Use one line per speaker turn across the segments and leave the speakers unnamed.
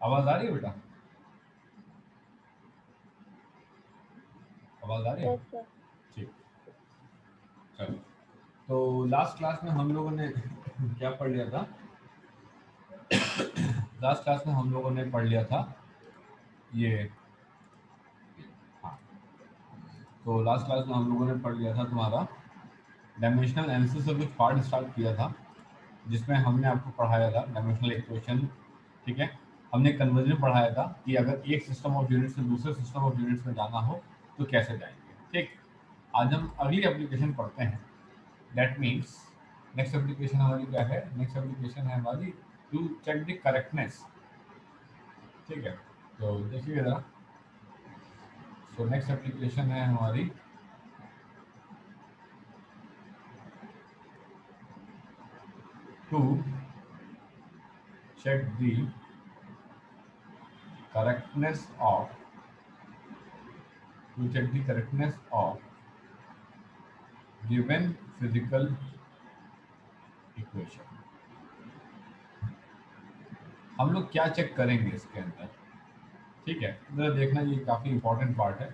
आवाज आ रही है बेटा? आवाज आ रही है?
Yes sir.
ठीक, चलो। तो लास्ट क्लास में हम लोगों ने क्या पढ़ लिया था? लास्ट क्लास में हम लोगों ने पढ़ लिया था ये, हाँ, तो लास्ट क्लास में हम लोगों ने पढ़ लिया था तुम्हारा डायमेंशनल एनालिसिस से कुछ पार्ट स्टार्ट किया था, जिसमें हमने आपको पढ़ाया था डायमेंशनल इक्वेशन। ठीक है, हमने कन्वर्जन पढ़ाया था कि अगर एक सिस्टम ऑफ यूनिट से दूसरे सिस्टम ऑफ यूनिट्स में जाना हो तो कैसे जाएंगे। ठीक, आज हम अगली एप्लीकेशन पढ़ते हैं। दैट मीन्स नेक्स्ट एप्लीकेशन हमारी क्या है? नेक्स्ट एप्लीकेशन है हमारी टू चेक द करेक्टनेस। ठीक है, तो देखिए जरा। सो नेक्स्ट एप्लीकेशन है हमारी to check the correctness of given physical equation। हम लोग क्या चेक करेंगे इसके अंदर? ठीक है, जरा देखना, ये काफी इंपॉर्टेंट पार्ट है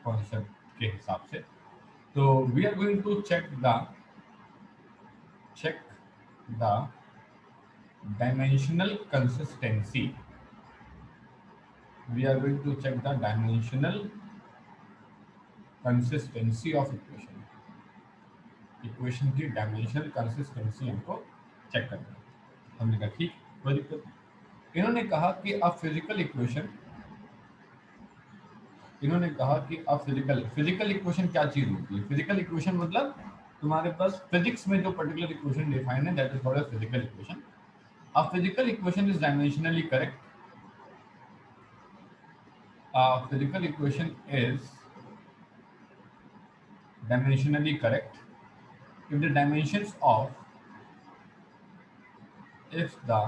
कॉन्सेप्ट के हिसाब से। तो we are going to check the dimensional consistency. We are going to check the dimensional consistency of equation. Equation की डायमेंशनल कंसिस्टेंसी हमको चेक करना है। हमने कहा ठीक, कोई दिक्कत नहीं। इन्होंने कहा कि अब फिजिकल इक्वेशन क्या चीज होती है? फिजिकल इक्वेशन मतलब तुम्हारे पास फिजिक्स में जो पर्टिकुलर इक्वेशन डिफाइन है, that is called as physical equation. A physical equation is dimensionally correct. A physical equation is dimensionally correct if the dimensions of if the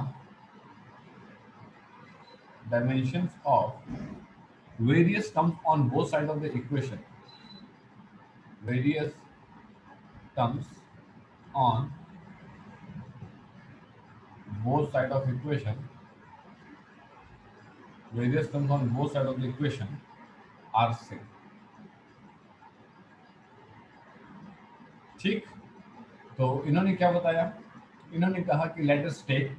dimensions of various terms on both sides of the equation, various terms on both sides of equation, various terms on both sides of the equation are same। ठीक, तो इन्होंने क्या बताया? इन्होंने कहा कि let us take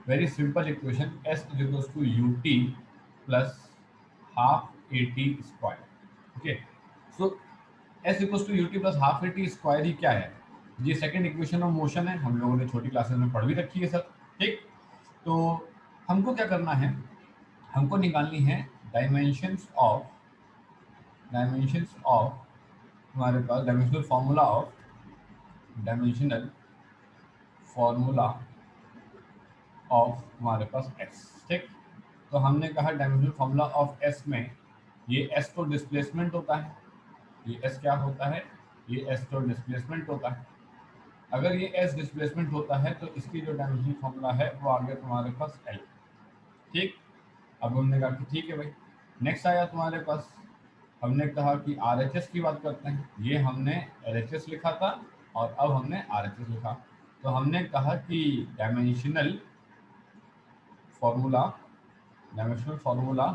very simple equation s is equals to ut plus half a T square. Okay, so s equals to ut plus half a T square ही क्या है? ये सेकंड इक्वेशन ऑफ मोशन है, हम लोगों ने छोटी classes में पढ़ भी रखी है सर। ठीक, तो हमको क्या करना है? हमको निकालनी है डायमेंशंस ऑफ हमारे पास डायमेंशनल फॉर्मूला ऑफ हमारे पास एस। ठीक, तो हमने कहा डायमेंशनल फॉर्मूला ऑफ एस में ये एस तो डिस्प्लेसमेंट होता है, ये एस क्या होता है? ये एस तो डिस्प्लेसमेंट होता है। अगर ये एस डिस्प्लेसमेंट होता है तो इसकी जो डायमेंशनल फॉर्मूला है वो आ गया तुम्हारे पास एल। ठीक, अब हमने कहा कि ठीक है भाई। नेक्स्ट आया तुम्हारे पास, हमने कहा कि आर एच एस की बात करते हैं। ये हमने एल एच एस लिखा था और अब हमने आर एच एस लिखा। तो हमने कहा कि डायमेंशनल फॉर्मूला डायमेंशनल फॉर्मूला,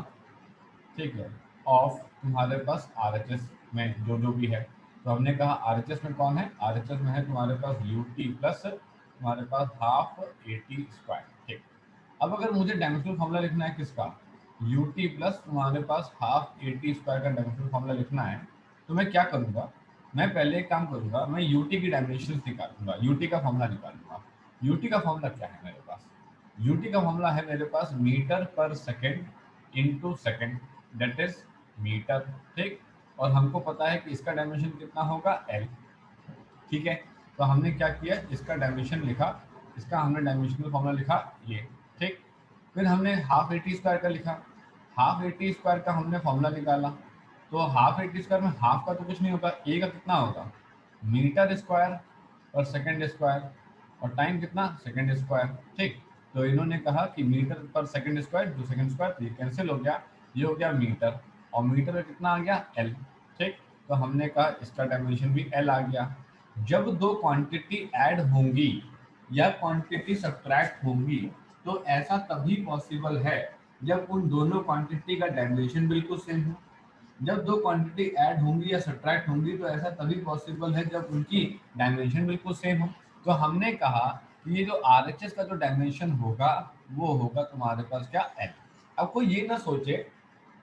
ठीक है, ऑफ तुम्हारे पास आर एच एस में जो जो भी है। तो हमने कहा आर एच एस में कौन है? आर एच एस में है तुम्हारे पास यू टी प्लस तुम्हारे पास हाफ ए टी स्क्वायर। ठीक, अब अगर मुझे डायमेंशनल फॉर्मूला लिखना है किसका? यू टी प्लस तुम्हारे पास हाफ ए टी स्क्वायर का डायमेंशनल फॉर्मूला लिखना है, तो मैं क्या करूंगा? मैं पहले एक काम करूंगा, मैं यू टी की डायमेंशन निकालूंगा, यू टी का फॉर्मूला निकालूंगा। यू टी का फॉर्मूला क्या है मेरे पास? यूटी का फॉर्मूला है मेरे पास मीटर पर second into second, that is metre. ठीक, और हमको पता है कि इसका डायमेंशन कितना होगा? एल। ठीक है, तो हमने क्या किया? इसका डायमेंशन लिखा, इसका हमने डायमेंशनल फॉर्मूला लिखा ये। ठीक, फिर हमने हाफ ए टी स्क्वायर का लिखा, हाफ ए टी स्क्वायर का हमने फॉर्मूला निकाला। तो हाफ ए टी स्क्वायर में हाफ का तो कुछ नहीं होगा, ए का कितना होगा? मीटर स्क्वायर और सेकेंड स्क्वायर, और टाइम कितना? Second square. ठीक, तो इन्होंने कहा कि मीटर पर सेकेंड स्क्वायर, जो सेकेंड स्क्वायर, तो ये कैंसिल हो गया, ये हो गया मीटर, और मीटर में कितना आ गया? एल। ठीक, तो हमने कहा इसका डायमेंशन भी एल आ गया। जब दो क्वांटिटी ऐड होंगी या क्वांटिटी सब्ट्रैक्ट होंगी तो ऐसा तभी पॉसिबल है जब उन दोनों क्वांटिटी का डायमेंशन बिल्कुल सेम हो। जब दो क्वांटिटी ऐड होंगी या सब्ट्रैक्ट होंगी तो ऐसा तभी पॉसिबल है जब उनकी डायमेंशन बिल्कुल सेम हो। तो हमने कहा कि ये जो आरएचएस का जो डायमेंशन होगा वो होगा तुम्हारे पास क्या, एल। अब कोई ये ना सोचे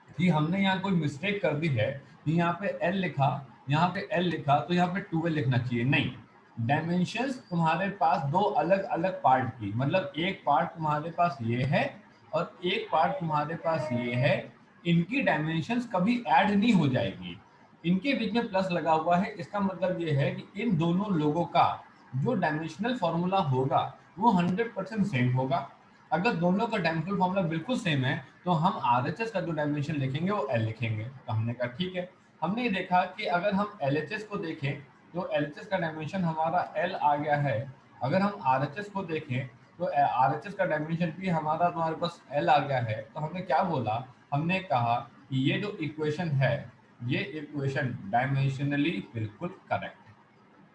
कि हमने यहाँ कोई मिस्टेक कर दी है कि यहाँ पे एल लिखा, यहाँ पे एल लिखा तो यहाँ पे 2L लिखना चाहिए, नहीं। डायमेंशंस तुम्हारे पास दो अलग अलग पार्ट की, मतलब एक पार्ट तुम्हारे पास ये है और एक पार्ट तुम्हारे पास ये है, इनकी डायमेंशंस कभी ऐड नहीं हो जाएगी। इनके बीच में प्लस लगा हुआ है, इसका मतलब ये है कि इन दोनों लोगों का जो डायमेंशनल फॉर्मूला होगा वो 100% सेम होगा। अगर दोनों का डायमेंशनल फॉर्मूला बिल्कुल सेम है तो हम आरएचएस का जो डायमेंशन लिखेंगे वो एल लिखेंगे। तो हमने कहा ठीक है। हमने ये देखा कि अगर हम एलएचएस को देखें तो एलएचएस का डायमेंशन हमारा एल आ गया है। अगर हम आरएचएस को देखें तो आरएचएस का डायमेंशन भी हमारा तुम्हारे पास एल आ गया है। तो हमने क्या बोला, हमने कहा कि ये जो इक्वेशन है ये इक्वेशन डायमेंशनली बिल्कुल करेक्ट है।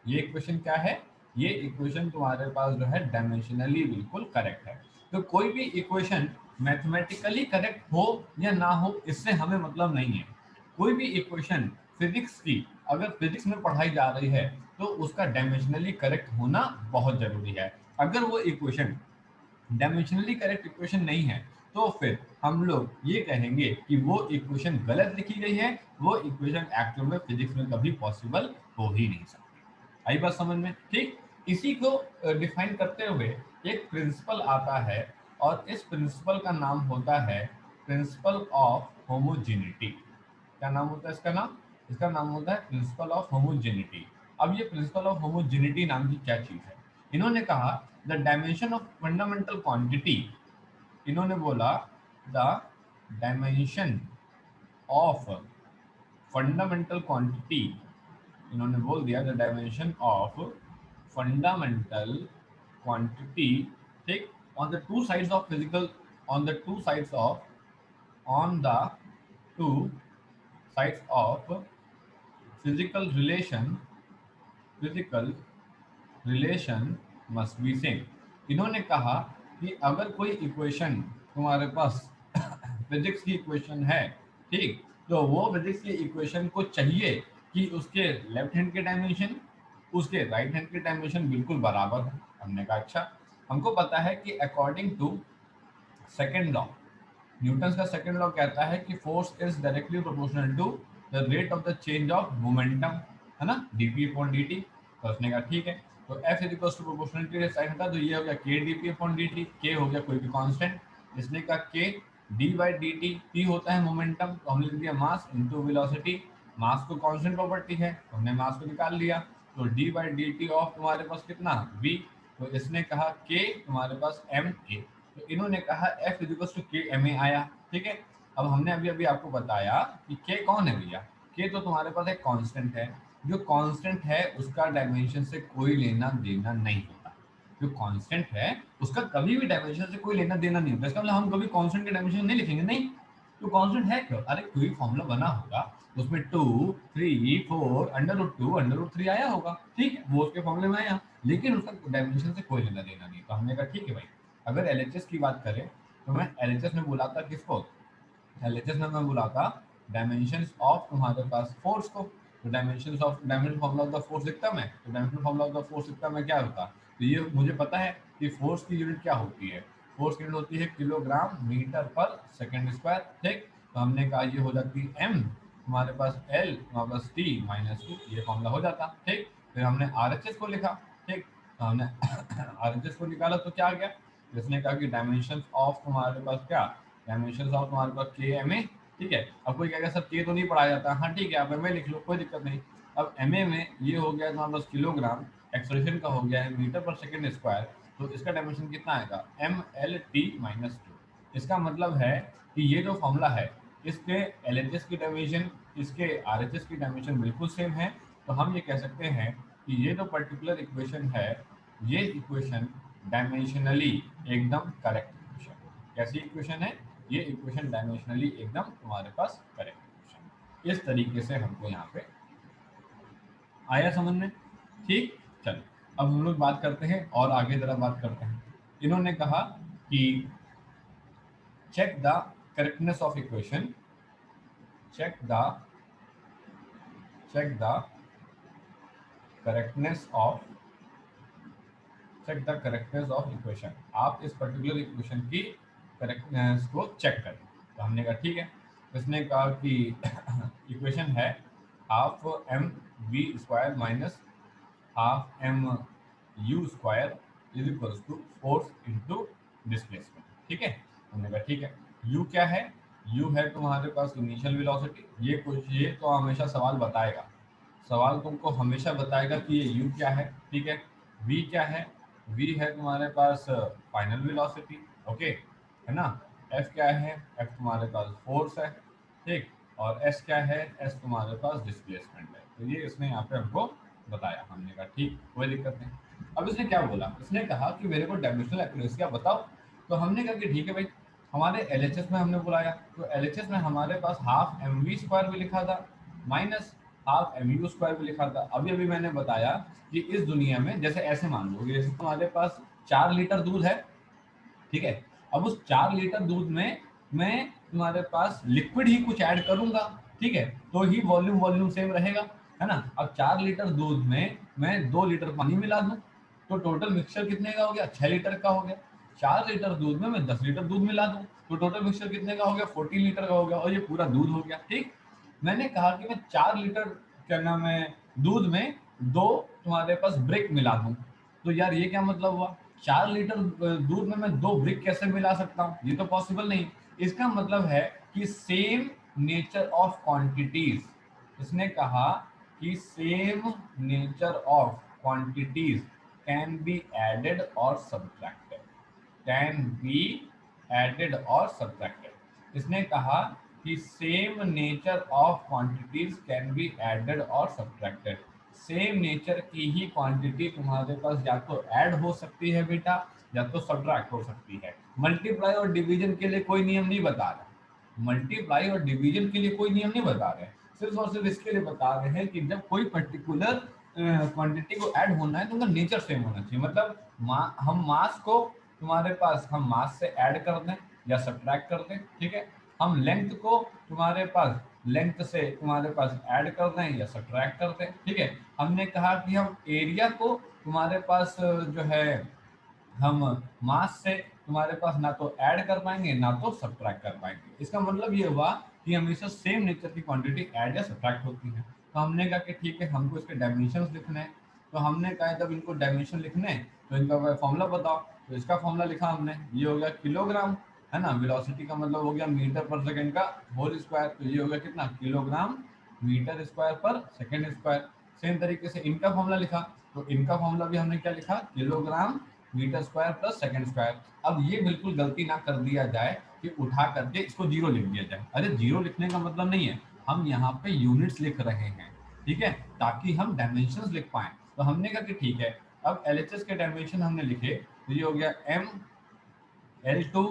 ये इक्वेशन क्या है, ये इक्वेशन तुम्हारे पास जो है डायमेंशनली बिल्कुल करेक्ट है। तो कोई भी इक्वेशन मैथमेटिकली करेक्ट हो या ना हो इससे हमें मतलब नहीं है। कोई भी इक्वेशन फिजिक्स की अगर फिजिक्स में पढ़ाई जा रही है तो उसका डायमेंशनली करेक्ट होना बहुत जरूरी है। अगर वो इक्वेशन डायमेंशनली करेक्ट इक्वेशन नहीं है तो फिर हम लोग ये कहेंगे कि वो इक्वेशन गलत लिखी गई है, वो इक्वेशन एक्चुअल में फिजिक्स में कभी पॉसिबल हो ही नहीं सकती। आई बात समझ में, ठीक। इसी को डिफाइन करते हुए एक प्रिंसिपल आता है और इस प्रिंसिपल का नाम होता है प्रिंसिपल ऑफ होमोजेनिटी। क्या नाम होता है इसका नाम, इसका नाम होता है प्रिंसिपल ऑफ होमोजेनिटी। अब ये प्रिंसिपल ऑफ होमोजेनिटी नाम की क्या चीज है, इन्होंने कहा the dimension of fundamental quantity, इन्होंने बोला the dimension of fundamental quantity, इन्होंने बोल दिया the dimension of fundamental quantity, ठीक, on the two sides of physical, on the two sides of, on the two sides of physical relation, physical relation must be same. इन्होंने कहा कि अगर कोई equation तुम्हारे पास फिजिक्स की इक्वेशन है, ठीक, तो वो फिजिक्स की इक्वेशन को चाहिए कि उसके लेफ्ट हैंड के डायमेंशन उसके राइट हैंड के डायमेंशन बिल्कुल बराबर हो। हमने कहा अच्छा, हमको पता है कि according to second law, Newton का सेकंड लॉ कहता है कि force is directly proportional to the rate of the change of momentum, है ना, डीपी अपॉन डीटी। तो उसने कहा ठीक है, तो F is equals to proportionality के साइन था, तो ये हो गया के डीपी अपॉन डीटी, के हो गया कोई भी कांस्टेंट। इसने कहा के D by D T, T होता है मोमेंटम, तो हमने लिख दिया मास इंटू वेलोसिटी। मास को कांस्टेंट प्रॉपर्टी है तो हमने मास को निकाल लिया, तो D by D T of तुम्हारे पास कितना वी, तो इसने कहा के तुम्हारे पास एम ए, तो इन्होंने कहा एफ इज टू के एम ए आया, ठीक है। अब हमने अभी अभी आपको बताया कि के कौन है भैया, के तो तुम्हारे पास एक कांस्टेंट है, जो कांस्टेंट है उसका डायमेंशन से कोई लेना देना नहीं होता। जो कांस्टेंट है उसका कभी भी डायमेंशन से कोई लेना देना नहीं होता, इसका मतलब हम कभी कांस्टेंट के डायमेंशन नहीं लिखेंगे, नहीं। तो कांस्टेंट है क्यों, अरे कोई फॉर्मूला बना होगा उसमें 2 3 4 अंडर रूट 3 आया होगा, ठीक है, वो उसके फॉर्मूले में आया, लेकिन उसका डायमेंशन से कोई लेना देना नहीं। तो हमने कहा ठीक है भाई, अगर एलएचएस की बात करें तो मैं एलएचएस में बुलाता किसको, एलएचएस में मैं बुलाता डायमेंशंस ऑफ तुम्हारे पास फोर्स को। तो dimensions of, dimension formula of the force लिखता मैं, तो dimension formula of the force लिखता मैं क्या होता, तो ये मुझे पता है कि फोर्स की यूनिट क्या होती है, फोर्स की यूनिट होती है किलोग्राम मीटर पर सेकंड स्क्वायर, ठीक। तो हमने कहा ये हो जाती है एम, तुम्हारे पास एल तुम्हारे पास टी माइनस टू, ये फॉर्मूला हो जाता, ठीक। फिर हमने आरएचएस को लिखा, ठीक, तो हमने आरएचएस को निकाला तो क्या आ गया, जिसने कहा कि डायमेंशंस ऑफ तुम्हारे पास क्या, डायमेंशंस ऑफ तुम्हारे पास के एम ए, ठीक है। अब कोई कहेगा सर के तो नहीं पढ़ाया जाता, हाँ ठीक है आप एम ए लिख लो कोई दिक्कत नहीं। अब एम ए में ये हो गया तुम्हारे पास किलोग्राम, एक्सलेशन का हो गया है मीटर पर सेकेंड स्क्वायर, तो इसका डायमेंशन कितना आएगा M L T minus two. इसका मतलब है कि ये जो फॉर्मूला है इसके एल एच एस की डायमेंशन, इसके आर एच एस की डायमेंशन बिल्कुल सेम है। तो हम ये कह सकते हैं कि ये जो पर्टिकुलर इक्वेशन है ये इक्वेशन डायमेंशनली एकदम करेक्ट इक्वेशन। कैसी इक्वेशन है, ये इक्वेशन डायमेंशनली एकदम तुम्हारे पास करेक्ट इक्वेशन। इस तरीके से हमको यहाँ पे आया समझ में, ठीक। चलो अब हम लोग बात करते हैं और आगे जरा बात करते हैं। इन्होंने कहा कि check the correctness of equation, check the correctness of equation. आप इस पर्टिकुलर इक्वेशन की करेक्टनेस को चेक करें। तो हमने कहा ठीक है। इसने कहा कि इक्वेशन है half M V square minus half M U square is equals to force into displacement. ठीक है, हमने कहा ठीक है। यू क्या है? यू है तुम्हारे पास इनिशियल वेलोसिटी। ये तो हमेशा सवाल बताएगा, सवाल तुमको हमेशा बताएगा कि ये यू क्या है। ठीक है, वी क्या है? वी है तुम्हारे पास फाइनल वेलोसिटी। ओके है ना। एफ क्या है? एफ तुम्हारे पास फोर्स है। ठीक, और एस क्या है? एस तुम्हारे पास डिस्प्लेसमेंट है। तो ये इसने यहाँ पे हमको बताया। हमने कहा ठीक, कोई दिक्कत नहीं। अब इसने क्या बोला? इसने कहा कि मेरे को डायमेंशनल एक्यूरेसी आप बताओ। तो हमने कहा कि ठीक है भाई, हमारे एलएचएस में हमने बुलाया, तो एलएचएस में हमारे पास हाफ एम वी स्क्वायर भी लिखा था minus half M U square भी लिखा था। अभी अभी मैंने बताया कि इस दुनिया में जैसे ऐसे मान लो, जैसे तुम्हारे पास 4 लीटर दूध है। ठीक है, अब उस 4 लीटर दूध में मैं तुम्हारे पास लिक्विड ही कुछ ऐड करूंगा। ठीक है, तो ही वॉल्यूम सेम रहेगा, है ना। अब 4 लीटर दूध में मैं 2 लीटर पानी मिला दूं, तो टोटल मिक्सचर कितने का हो गया? 6 लीटर का हो गया। 4 लीटर दूध में मैं 10 लीटर दूध मिला दूं, तो टोटल मिक्सचर कितने का हो गया? 14 लीटर का हो गया, और ये पूरा दूध हो गया। ठीक, मैंने कहा कि मैं 4 लीटर क्या नाम है दूध में 2 तुम्हारे पास ब्रिक मिला दूं। तो यार ये क्या मतलब हुआ? 4 लीटर दूध में मैं 2 ब्रिक कैसे मिला सकता हूँ? ये तो पॉसिबल नहीं। इसका मतलब है कि सेम नेचर ऑफ क्वांटिटीज, इसने कहा कि same nature of quantities can be added और सब्ट्रैक्टेड, कैन बी एडेड और सब्ट्रैक्टेड। इसने कहा कि same nature of quantities can be added और सब्ट्रैक्टेड। सेम नेचर की ही क्वांटिटी तुम्हारे पास या तो ऐड हो सकती है बेटा, या तो सब्ट्रैक्ट हो सकती है। मल्टीप्लाई और डिवीजन के लिए कोई नियम नहीं बता रहा, मल्टीप्लाई और डिवीजन के लिए कोई नियम नहीं बता रहे, सिर्फ और सिर्फ इसके लिए बता रहे हैं कि जब कोई पर्टिकुलर क्वांटिटी को ऐड होना है तो उनका नेचर सेम होना चाहिए। मतलब हम मास को तुम्हारे पास हम मास से ऐड कर दें या सब्ट्रैक्ट कर दें। ठीक है, हम लेंथ को तुम्हारे पास लेंथ से तुम्हारे पास ऐड कर दें या सब्ट्रैक्ट कर दें। ठीक है, हमने कहा कि हम एरिया को तुम्हारे पास जो है हम मास से तुम्हारे पास ना तो ऐड कर पाएंगे ना तो सब्ट्रैक्ट कर पाएंगे। इसका मतलब ये हुआ कि हमेशा सेम नेचर की क्वांटिटी ऐड या सब्ट्रैक्ट होती है। तो हमने कहा कि ठीक है, हमको इसके डायमेंशंस लिखने हैं। तो हमने कहा जब इनको डायमेंशन लिखने हैं तो इनका फॉर्मूला बताओ। तो इसका फॉर्मूला लिखा हमने, ये हो गया किलोग्राम, है ना। वेलोसिटी का मतलब हो गया मीटर पर सेकंड का होल स्क्वायर, तो ये हो गया कितना? किलोग्राम मीटर स्क्वायर पर सेकंड स्क्वायर। सेम तरीके से इनका फॉर्मूला लिखा, तो इनका फॉर्मूला भी हमने क्या लिखा? Kilogram metre square plus second square. अब ये बिल्कुल गलती ना कर दिया जाए कि उठा करके इसको जीरो लिख दिया जाए। अरे जीरो लिखने का मतलब नहीं है, हम यहाँ पे यूनिट्स लिख रहे हैं। ठीक है, ताकि हम डायमेंशंस लिख पाए। तो हमने कहा कि ठीक है, अब एलएचएस के डायमेंशन हमने लिखे, तो ये हो गया M L two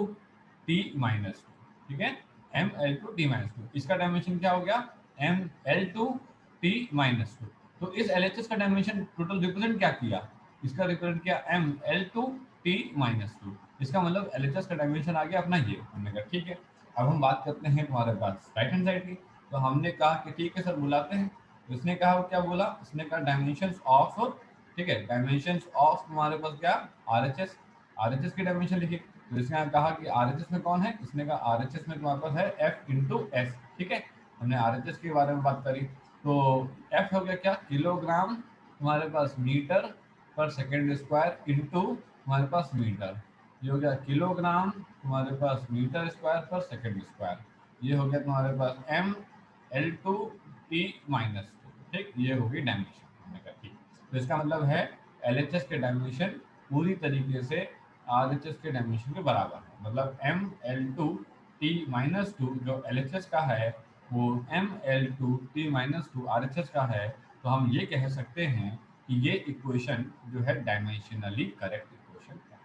T minus two. ठीक है, M L two T minus two, इसका डायमेंशन क्या हो गया? M L two T minus two. तो इस एलएचएस का डायमेंशन टोटल रिप्रेजेंट क्या किया? इसका रिप्रेजेंट किया M L two T minus two. इसका मतलब एलएचएस का डायमेंशन आ गया अपना ये। हमने कहा ठीक है, अब हम बात करते हैं तुम्हारे पास राइट हैंड साइड की। तो हमने कहा कि ठीक है सर बुलाते हैं। तो इसने कहा क्या बोला? इसने कहा डायमेंशंस ऑफ, ठीक है, डायमेंशंस ऑफ तुम्हारे पास क्या? आरएचएस। आरएचएस की डायमेंशन लिखी, तो इसने कहा कि आरएचएस में कौन है? इसने कहा आरएचएस में तुम्हारे पास है एफ इंटू एस। ठीक है, हमने आरएचएस के बारे में बात करी। तो एफ हो गया क्या? किलोग्राम तुम्हारे पास मीटर पर सेकेंड स्क्वायर इंटू तुम्हारे पास मीटर। ये हो गया किलोग्राम तुम्हारे पास मीटर स्क्वायर पर सेकेंड स्क्वायर। ये हो गया तुम्हारे पास M L two T minus two. ठीक, ये होगी डायमेंशन। हमने कहा ठीक, तो इसका मतलब है एलएचएस के डायमेंशन पूरी तरीके से आरएचएस के डायमेंशन के बराबर है। मतलब M L two T minus two जो एलएचएस का है वो M L two T minus two RHS का है। तो हम ये कह सकते हैं कि ये इक्वेशन जो है डायमेंशनली करेक्ट इक्वेशन है।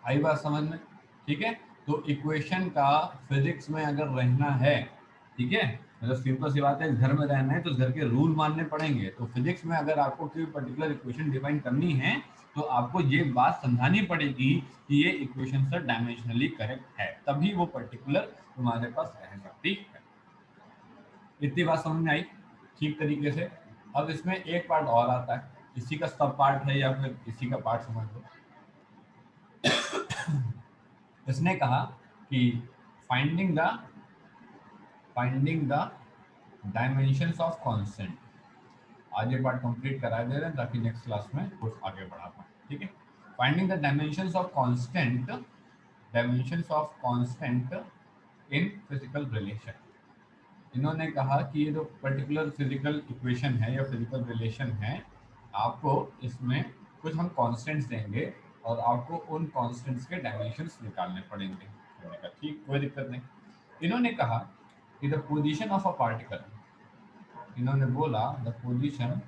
आई बात समझ में? ठीक है, तो इक्वेशन का फिजिक्स में अगर रहना है, ठीक है, मतलब सिंपल सी बात है, घर में रहना है तो घर के रूल मानने पड़ेंगे। तो फिजिक्स में अगर आपको कोई पर्टिकुलर इक्वेशन डिफाइन करनी है तो आपको ये बात समझानी पड़ेगी कि ये इक्वेशन सर डायमेंशनली करेक्ट है, तभी वो पर्टिकुलर तुम्हारे पास रह सकती है। इतनी बात समझ में आई ठीक तरीके से। अब इसमें एक पार्ट और आता है, इसी का सब पार्ट है या फिर इसी का पार्ट समझ लो। इसने कहा कि finding the finding the dimensions of constant. आज ये पार्ट कंप्लीट करा दे रहे हैं ताकि नेक्स्ट क्लास में कुछ आगे बढ़ा पाए, ठीक है। Finding the dimensions of constant, dimensions of constant in physical relation. इन्होंने कहा कि ये जो पर्टिकुलर फिजिकल इक्वेशन है या फिजिकल रिलेशन है, आपको इसमें कुछ हम कांस्टेंट्स देंगे और आपको उन कांस्टेंट्स के डायमेंशंस निकालने पड़ेंगे। मैंने कहा ठीक, कोई दिक्कत नहीं। इन्होंने कहा कि the position of a particle, इन्होंने बोला the position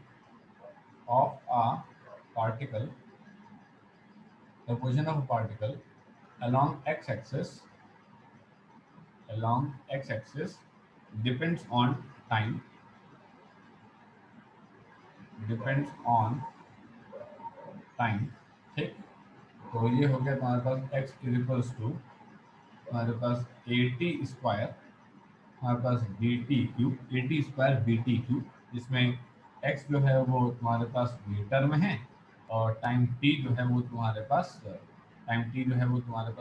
of a particle, the position of a particle along x-axis, along x-axis depends on time, depends on time, ठीक। तो ये हो गया तुम्हारे पास x इज इक्वल्स टू तुम्हारे पास ए टी स्क्वायर, हमारे पास b T cube, a T square B T cube, जिसमें x जो है वो तुम्हारे पास मीटर में है और टाइम t जो है वो तुम्हारे पास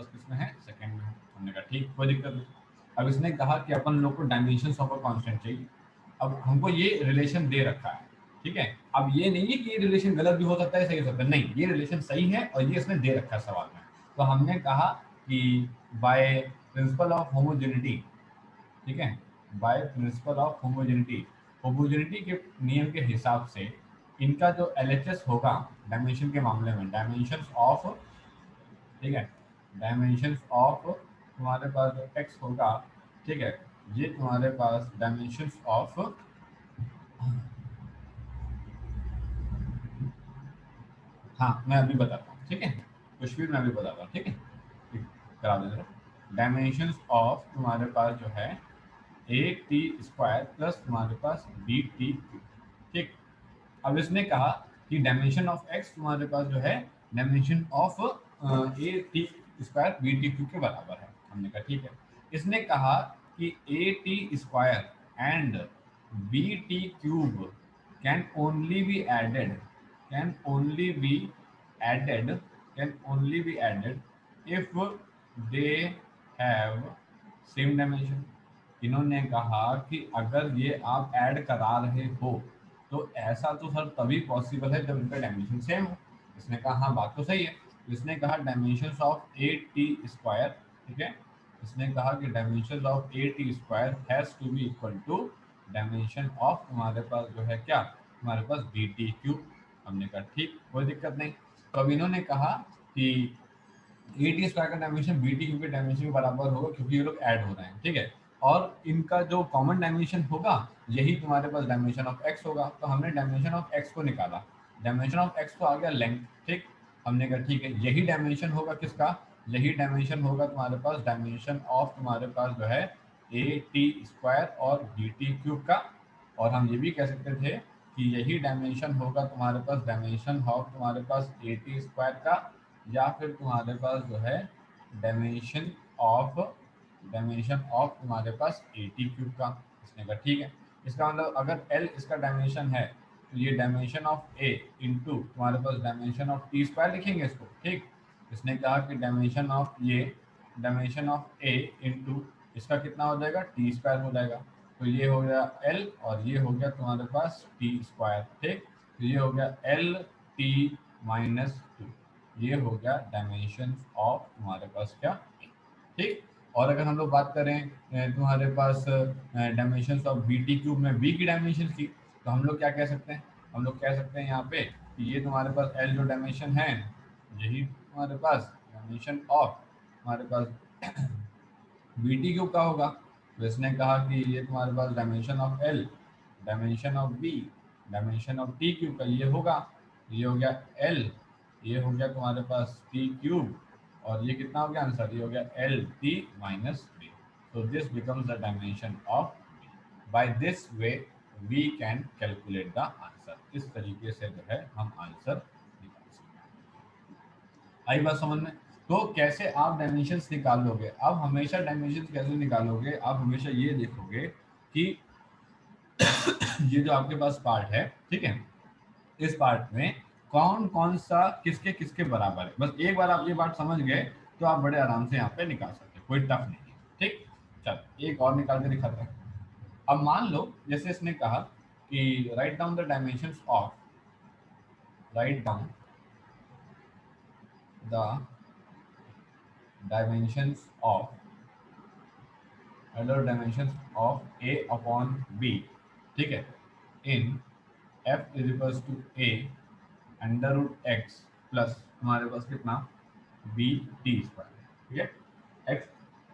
किस में है, सेकंड में है। हमने कहा ठीक, कोई दिक्कत नहीं। अब इसने कहा कि अपन लोग को डायमेंशंस ऑफ अ कांस्टेंट चाहिए। अब हमको ये रिलेशन दे रखा है, ठीक है। अब ये नहीं है कि ये रिलेशन गलत भी हो सकता है, सही हो सकता है, नहीं, ये रिलेशन सही है और ये इसने दे रखा है सवाल में। तो हमने कहा कि बाय प्रिंसिपल ऑफ होमोजेनिटी, ठीक है, by principle of homogeneity, homogeneity के नियम के हिसाब से इनका जो एलएचएस होगा डायमेंशन के मामले में, डायमेंशंस ऑफ, ठीक है, डायमेंशंस ऑफ तुम्हारे पास जो एक्स होगा, ठीक है, ये तुम्हारे पास डायमेंशंस ऑफ, हाँ मैं अभी बताता हूँ, ठीक है, कुछ भी मैं अभी बताता हूँ, ठीक है, करा दे। डायमेंशंस ऑफ तुम्हारे पास जो है ए टी स्क्वायर प्लस तुम्हारे पास बी टी क्यूब, ठीक। अब इसने कहा कि डायमेंशन ऑफ एक्स तुम्हारे पास जो है dimension of A T square B T cube के बराबर है। हमने कहा ठीक है। इसने कहा कि A T square and B T cube can only be added, can only be added, can only be added if they have same dimension. इन्होंने कहा कि अगर ये आप ऐड करा रहे हो तो ऐसा तो सर तभी पॉसिबल है जब इनका डायमेंशन सेम हो। इसने कहा हाँ बात तो सही है। इसने कहा dimension of A T square, ठीक है, इसने कहा कि dimension of A T square has to be equal to dimension of तुम्हारे पास जो है क्या, तुम्हारे पास बी टी क्यूब। हमने कहा ठीक, कोई दिक्कत नहीं। तो अब इन्होंने कहा कि ए टी स्क्वायर का डायमेंशन बी टी क्यू के डायमेंशन के बराबर होगा क्योंकि ये लोग ऐड हो रहे हैं, ठीक है। और इनका जो कॉमन डायमेंशन होगा यही तुम्हारे पास डायमेंशन ऑफ एक्स होगा। तो हमने डायमेंशन ऑफ एक्स को निकाला, डायमेंशन ऑफ एक्स तो आ गया लेंथ, ठीक। हमने कहा ठीक है, यही डायमेंशन होगा किसका, यही डायमेंशन होगा तुम्हारे पास डायमेंशन ऑफ तुम्हारे पास जो है ए टी स्क्वायर और बी टी क्यूब का। और हम ये भी कह सकते थे कि यही डायमेंशन होगा तुम्हारे पास डायमेंशन ऑफ तुम्हारे पास ए टी स्क्वायर का, या फिर तुम्हारे पास जो है डायमेंशन ऑफ, डायमेंशन ऑफ तुम्हारे पास ए टी क्यूब का। इसने कहा ठीक है। इसका मतलब अगर एल इसका डायमेंशन है तो ये डायमेंशन ऑफ ए इंटू तुम्हारे पास डायमेंशन ऑफ टी स्क्वायर लिखेंगे इसको, ठीक। इसने कहा कि डायमेंशन ऑफ ये, डायमेंशन ऑफ ए इंटू इसका कितना हो जाएगा, टी स्क्वायर हो जाएगा। तो ये हो गया एल और ये हो गया तुम्हारे पास टी स्क्वायर, ठीक। तो ये हो गया एल टी माइनस टू, ये हो गया डायमेंशन ऑफ तुम्हारे पास क्या, ठीक। और अगर हम लोग बात करें तुम्हारे पास dimension of B T cube में बी की डायमेंशन की, तो हम लोग क्या कह सकते हैं, हम लोग कह सकते हैं यहाँ पे कि ये तुम्हारे पास एल जो डायमेंशन है यही तुम्हारे पास डायमेंशन ऑफ तुम्हारे पास बी टी क्यूब का होगा। तो इसने कहा कि ये तुम्हारे पास dimension of L, dimension of b, dimension of t cube का ये होगा, ये हो गया एल, ये हो गया तुम्हारे पास टी क्यूब, और ये कितना हो गया आंसर, ये हो गया एल टी माइनस बी। तो this becomes the dimension of B. By this way we can calculate the answer. इस तरीके से जो है हम आंसर निकाल सकते हैं। आई बात समझ में? तो कैसे आप डायमेंशंस निकालोगे? अब हमेशा डायमेंशंस कैसे निकालोगे? आप हमेशा ये देखोगे कि ये जो आपके पास पार्ट है, ठीक है, इस पार्ट में कौन कौन सा किसके किसके बराबर है। बस एक बार आप ये बात समझ गए तो आप बड़े आराम से यहाँ पे निकाल सकते हैं, कोई टफ नहीं है। ठीक, चल एक और निकाल के दिखाते हैं। अब मान लो जैसे इसने कहा कि write down the dimensions of, write down the dimensions of other dimensions of A upon B, ठीक है, in F is equals to A under root X plus हमारे पास कितना बी टी स्क्वायर, ठीक है, X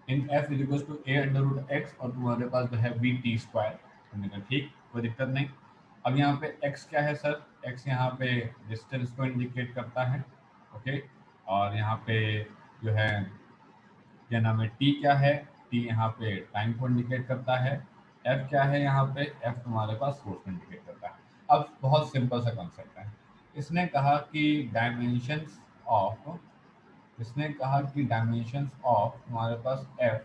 in F is equals to A under root X और तुम्हारे पास जो है बी टी स्क्वायर। हमने कहा ठीक, कोई दिक्कत नहीं। अब यहाँ पे x क्या है सर? x यहाँ पे डिस्टेंस को इंडिकेट करता है, ओके, और यहाँ पे जो है क्या नाम है t क्या है? t यहाँ पे टाइम को इंडिकेट करता है। f क्या है? यहाँ पे f तुम्हारे पास फोर्स को इंडिकेट करता है। अब बहुत सिंपल सा कॉन्सेप्ट है। इसने कहा कि डायमेंशंस ऑफ, इसने कहा कि डायमेंशंस ऑफ हमारे पास f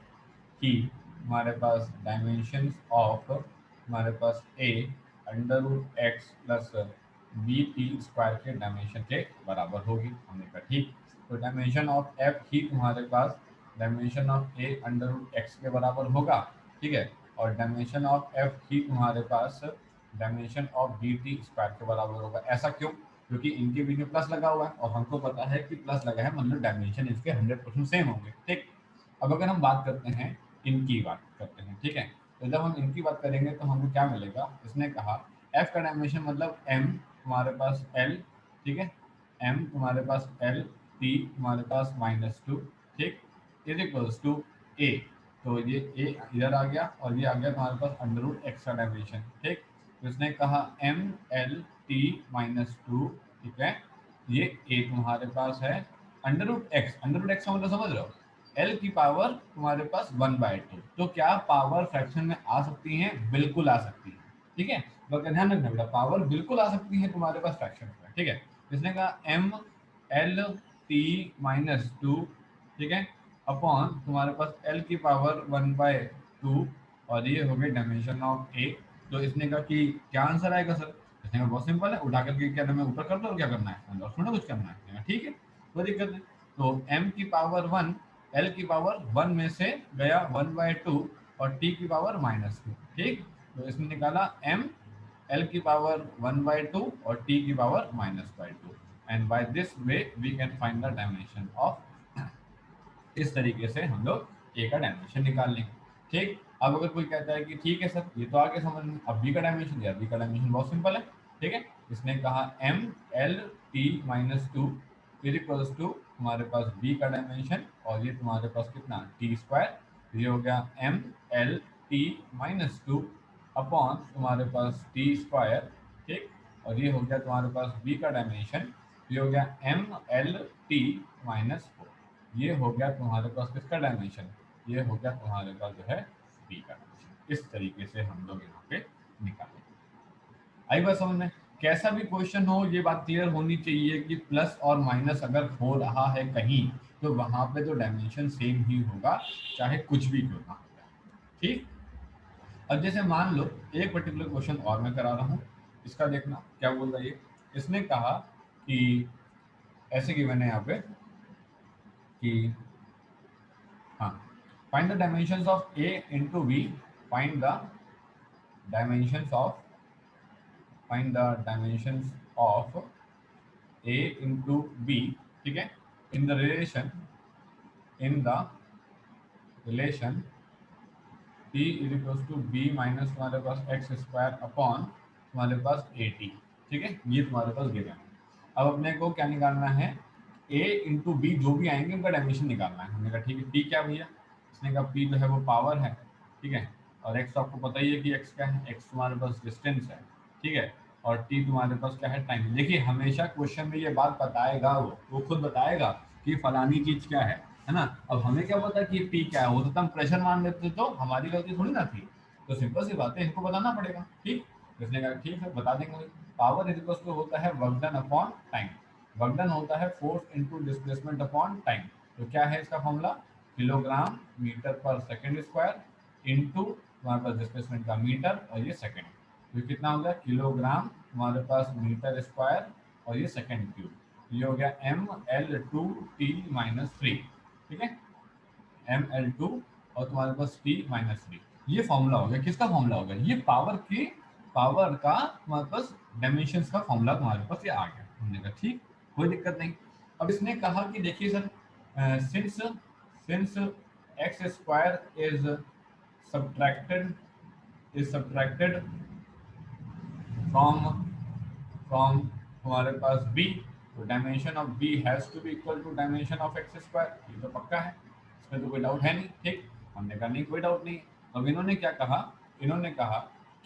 की हमारे पास डायमेंशंस ऑफ हमारे पास a under root X plus B T square के डायमेंशन के बराबर होगी। हमने कहा ठीक। तो डायमेंशन ऑफ f ही तुम्हारे पास dimension of a under root X के बराबर होगा, ठीक है, और डायमेंशन ऑफ f ही तुम्हारे पास dimension of B T square के बराबर होगा। ऐसा क्यों? क्योंकि इनके बीच में प्लस लगा हुआ है और हमको पता है कि प्लस लगा है मतलब डायमेंशन इसके 100% सेम होंगे। ठीक, अब अगर हम बात करते हैं इनकी बात करते हैं, ठीक है, तो जब हम इनकी बात करेंगे तो हमको क्या मिलेगा? इसने कहा f का डायमेंशन मतलब m तुम्हारे पास l, ठीक है, m तुम्हारे पास l, t तुम्हारे पास -2, ठीक, इज इक्वल्स टू a। तो ये a इधर आ गया और ये आ गया तुम्हारे पास अंडर रूट एक्स का डायमेंशन, ठीक। तो इसने कहा m l t -2, ठीक है, ये a तुम्हारे पास है under root X. Under root X का मतलब समझ रहे हो? एल की पावर तुम्हारे पास 1/2। तो क्या पावर फ्रैक्शन में आ सकती है? बिल्कुल आ सकती है, ठीक है, तो ध्यान रखना बेटा, पावर बिल्कुल आ सकती है तुम्हारे पास फ्रैक्शन में, ठीक है। इसने कहा एम एल टी -2, ठीक है, अपॉन तुम्हारे पास एल की पावर 1/2 और ये हो गई डायमेंशन ऑफ ए। तो इसने कहा कि क्या आंसर आएगा सर? इसने कहा बहुत सिंपल है, उठा करके क्या तुम्हें ऊपर कर दो और क्या करना है, अंदर थोड़ा कुछ करना है। मैंने कहा, ठीक है, कोई दिक्कत नहीं। तो m की पावर 1 l की पावर 1 में से गया 1/2 और t की पावर -2, ठीक। तो इसने निकाला m l की पावर 1/2 और t की power -2 and by this way we can find the dimension of. इस तरीके से हम लोग ए का डायमेंशन निकाल लेंगे, ठीक। अब अगर कोई कहता है कि ठीक है सर ये तो आगे समझ में, अब बी का डायमेंशन, यार बी का डायमेंशन बहुत सिंपल है, ठीक है। इसने कहा M L T -2 is equals to हमारे पास बी का डायमेंशन और ये तुम्हारे पास कितना टी स्क्वायर, ये हो गया एम एल टी -2 अपॉन तुम्हारे पास टी स्क्वायर, ठीक, और ये हो गया तुम्हारे पास बी का डायमेंशन, ये हो गया एम एल टी -4। ये हो गया तुम्हारे पास किसका डायमेंशन? ये हो गया तुम्हारे पास जो है बी का डायमेंशन। इस तरीके से हम लोग यहाँ पे निकालेंगे। आई बात समझ में? कैसा भी क्वेश्चन हो ये बात क्लियर होनी चाहिए कि प्लस और माइनस अगर हो रहा है कहीं तो वहां पे तो डायमेंशन सेम ही होगा, चाहे कुछ भी क्यों ना हो जाए, ठीक। अब जैसे मान लो एक पर्टिकुलर क्वेश्चन और मैं करा रहा हूँ, इसका देखना क्या बोल रहा है ये। इसने कहा कि ऐसे गिवन है यहाँ पे कि हाँ, find the dimensions of A into B, find the dimensions of, find the dimensions of A into B, ठीक है, in the relation, in the relation T is equals to B minus तुम्हारे पास x square upon तुम्हारे पास AT, ठीक है, ये तुम्हारे पास given है। अब अपने को क्या निकालना है? A इंटू बी जो भी आएंगे उनका डायमेंशन निकालना है। हमने कहा ठीक है, P क्या भैया? इसने कहा P जो है वो पावर है, ठीक है, और x तो आपको पता ही है कि x क्या है, x तुम्हारे पास डिस्टेंस है, ठीक है, और t तुम्हारे पास क्या है, टाइम। देखिए हमेशा क्वेश्चन में ये बात बताएगा, वो खुद बताएगा कि फलानी चीज क्या है ना। अब हमें क्या पता कि p क्या है? हो सकता हम प्रेशर मान लेते तो हमारी गलती थोड़ी ना थी। तो सिंपल सी बात है, इनको बताना पड़ेगा। ठीक, तो इसने कहा ठीक है बता देंगे। पावर इज इक्वल टू होता है work done upon time. Work done होता है force into displacement upon time. तो क्या है इसका फॉर्मूला, किलोग्राम मीटर पर सेकंड स्क्वायर इनटू हमारे पास डिस्प्लेसमेंट का मीटर और ये सेकंड। तो कितना हो गया, किलोग्राम हमारे पास मीटर स्क्वायर और ये सेकंड क्यूब। ये हो गया ml2t-3। ठीक है, ml2 और तुम्हारे पास t-3। ये फॉर्मूला हो गया, किसका फॉर्मूला हो गया, ये पावर का तुम्हारे पास डायमेंशंस का फॉर्मूला तुम्हारे पास ये आ गया। हमने कहा ठीक, कोई दिक्कत नहीं। अब इसने कहा कि देखिए sir, since since X square subtracted is subtracted from from हमारे पास b, तो dimension of b has to be equal to dimension of X square. ये तो पक्का है, इसमें तो कोई डाउट है नहीं। ठीक, हमने कहा नहीं कोई डाउट नहीं। अब इन्होंने क्या कहा, इन्होंने कहा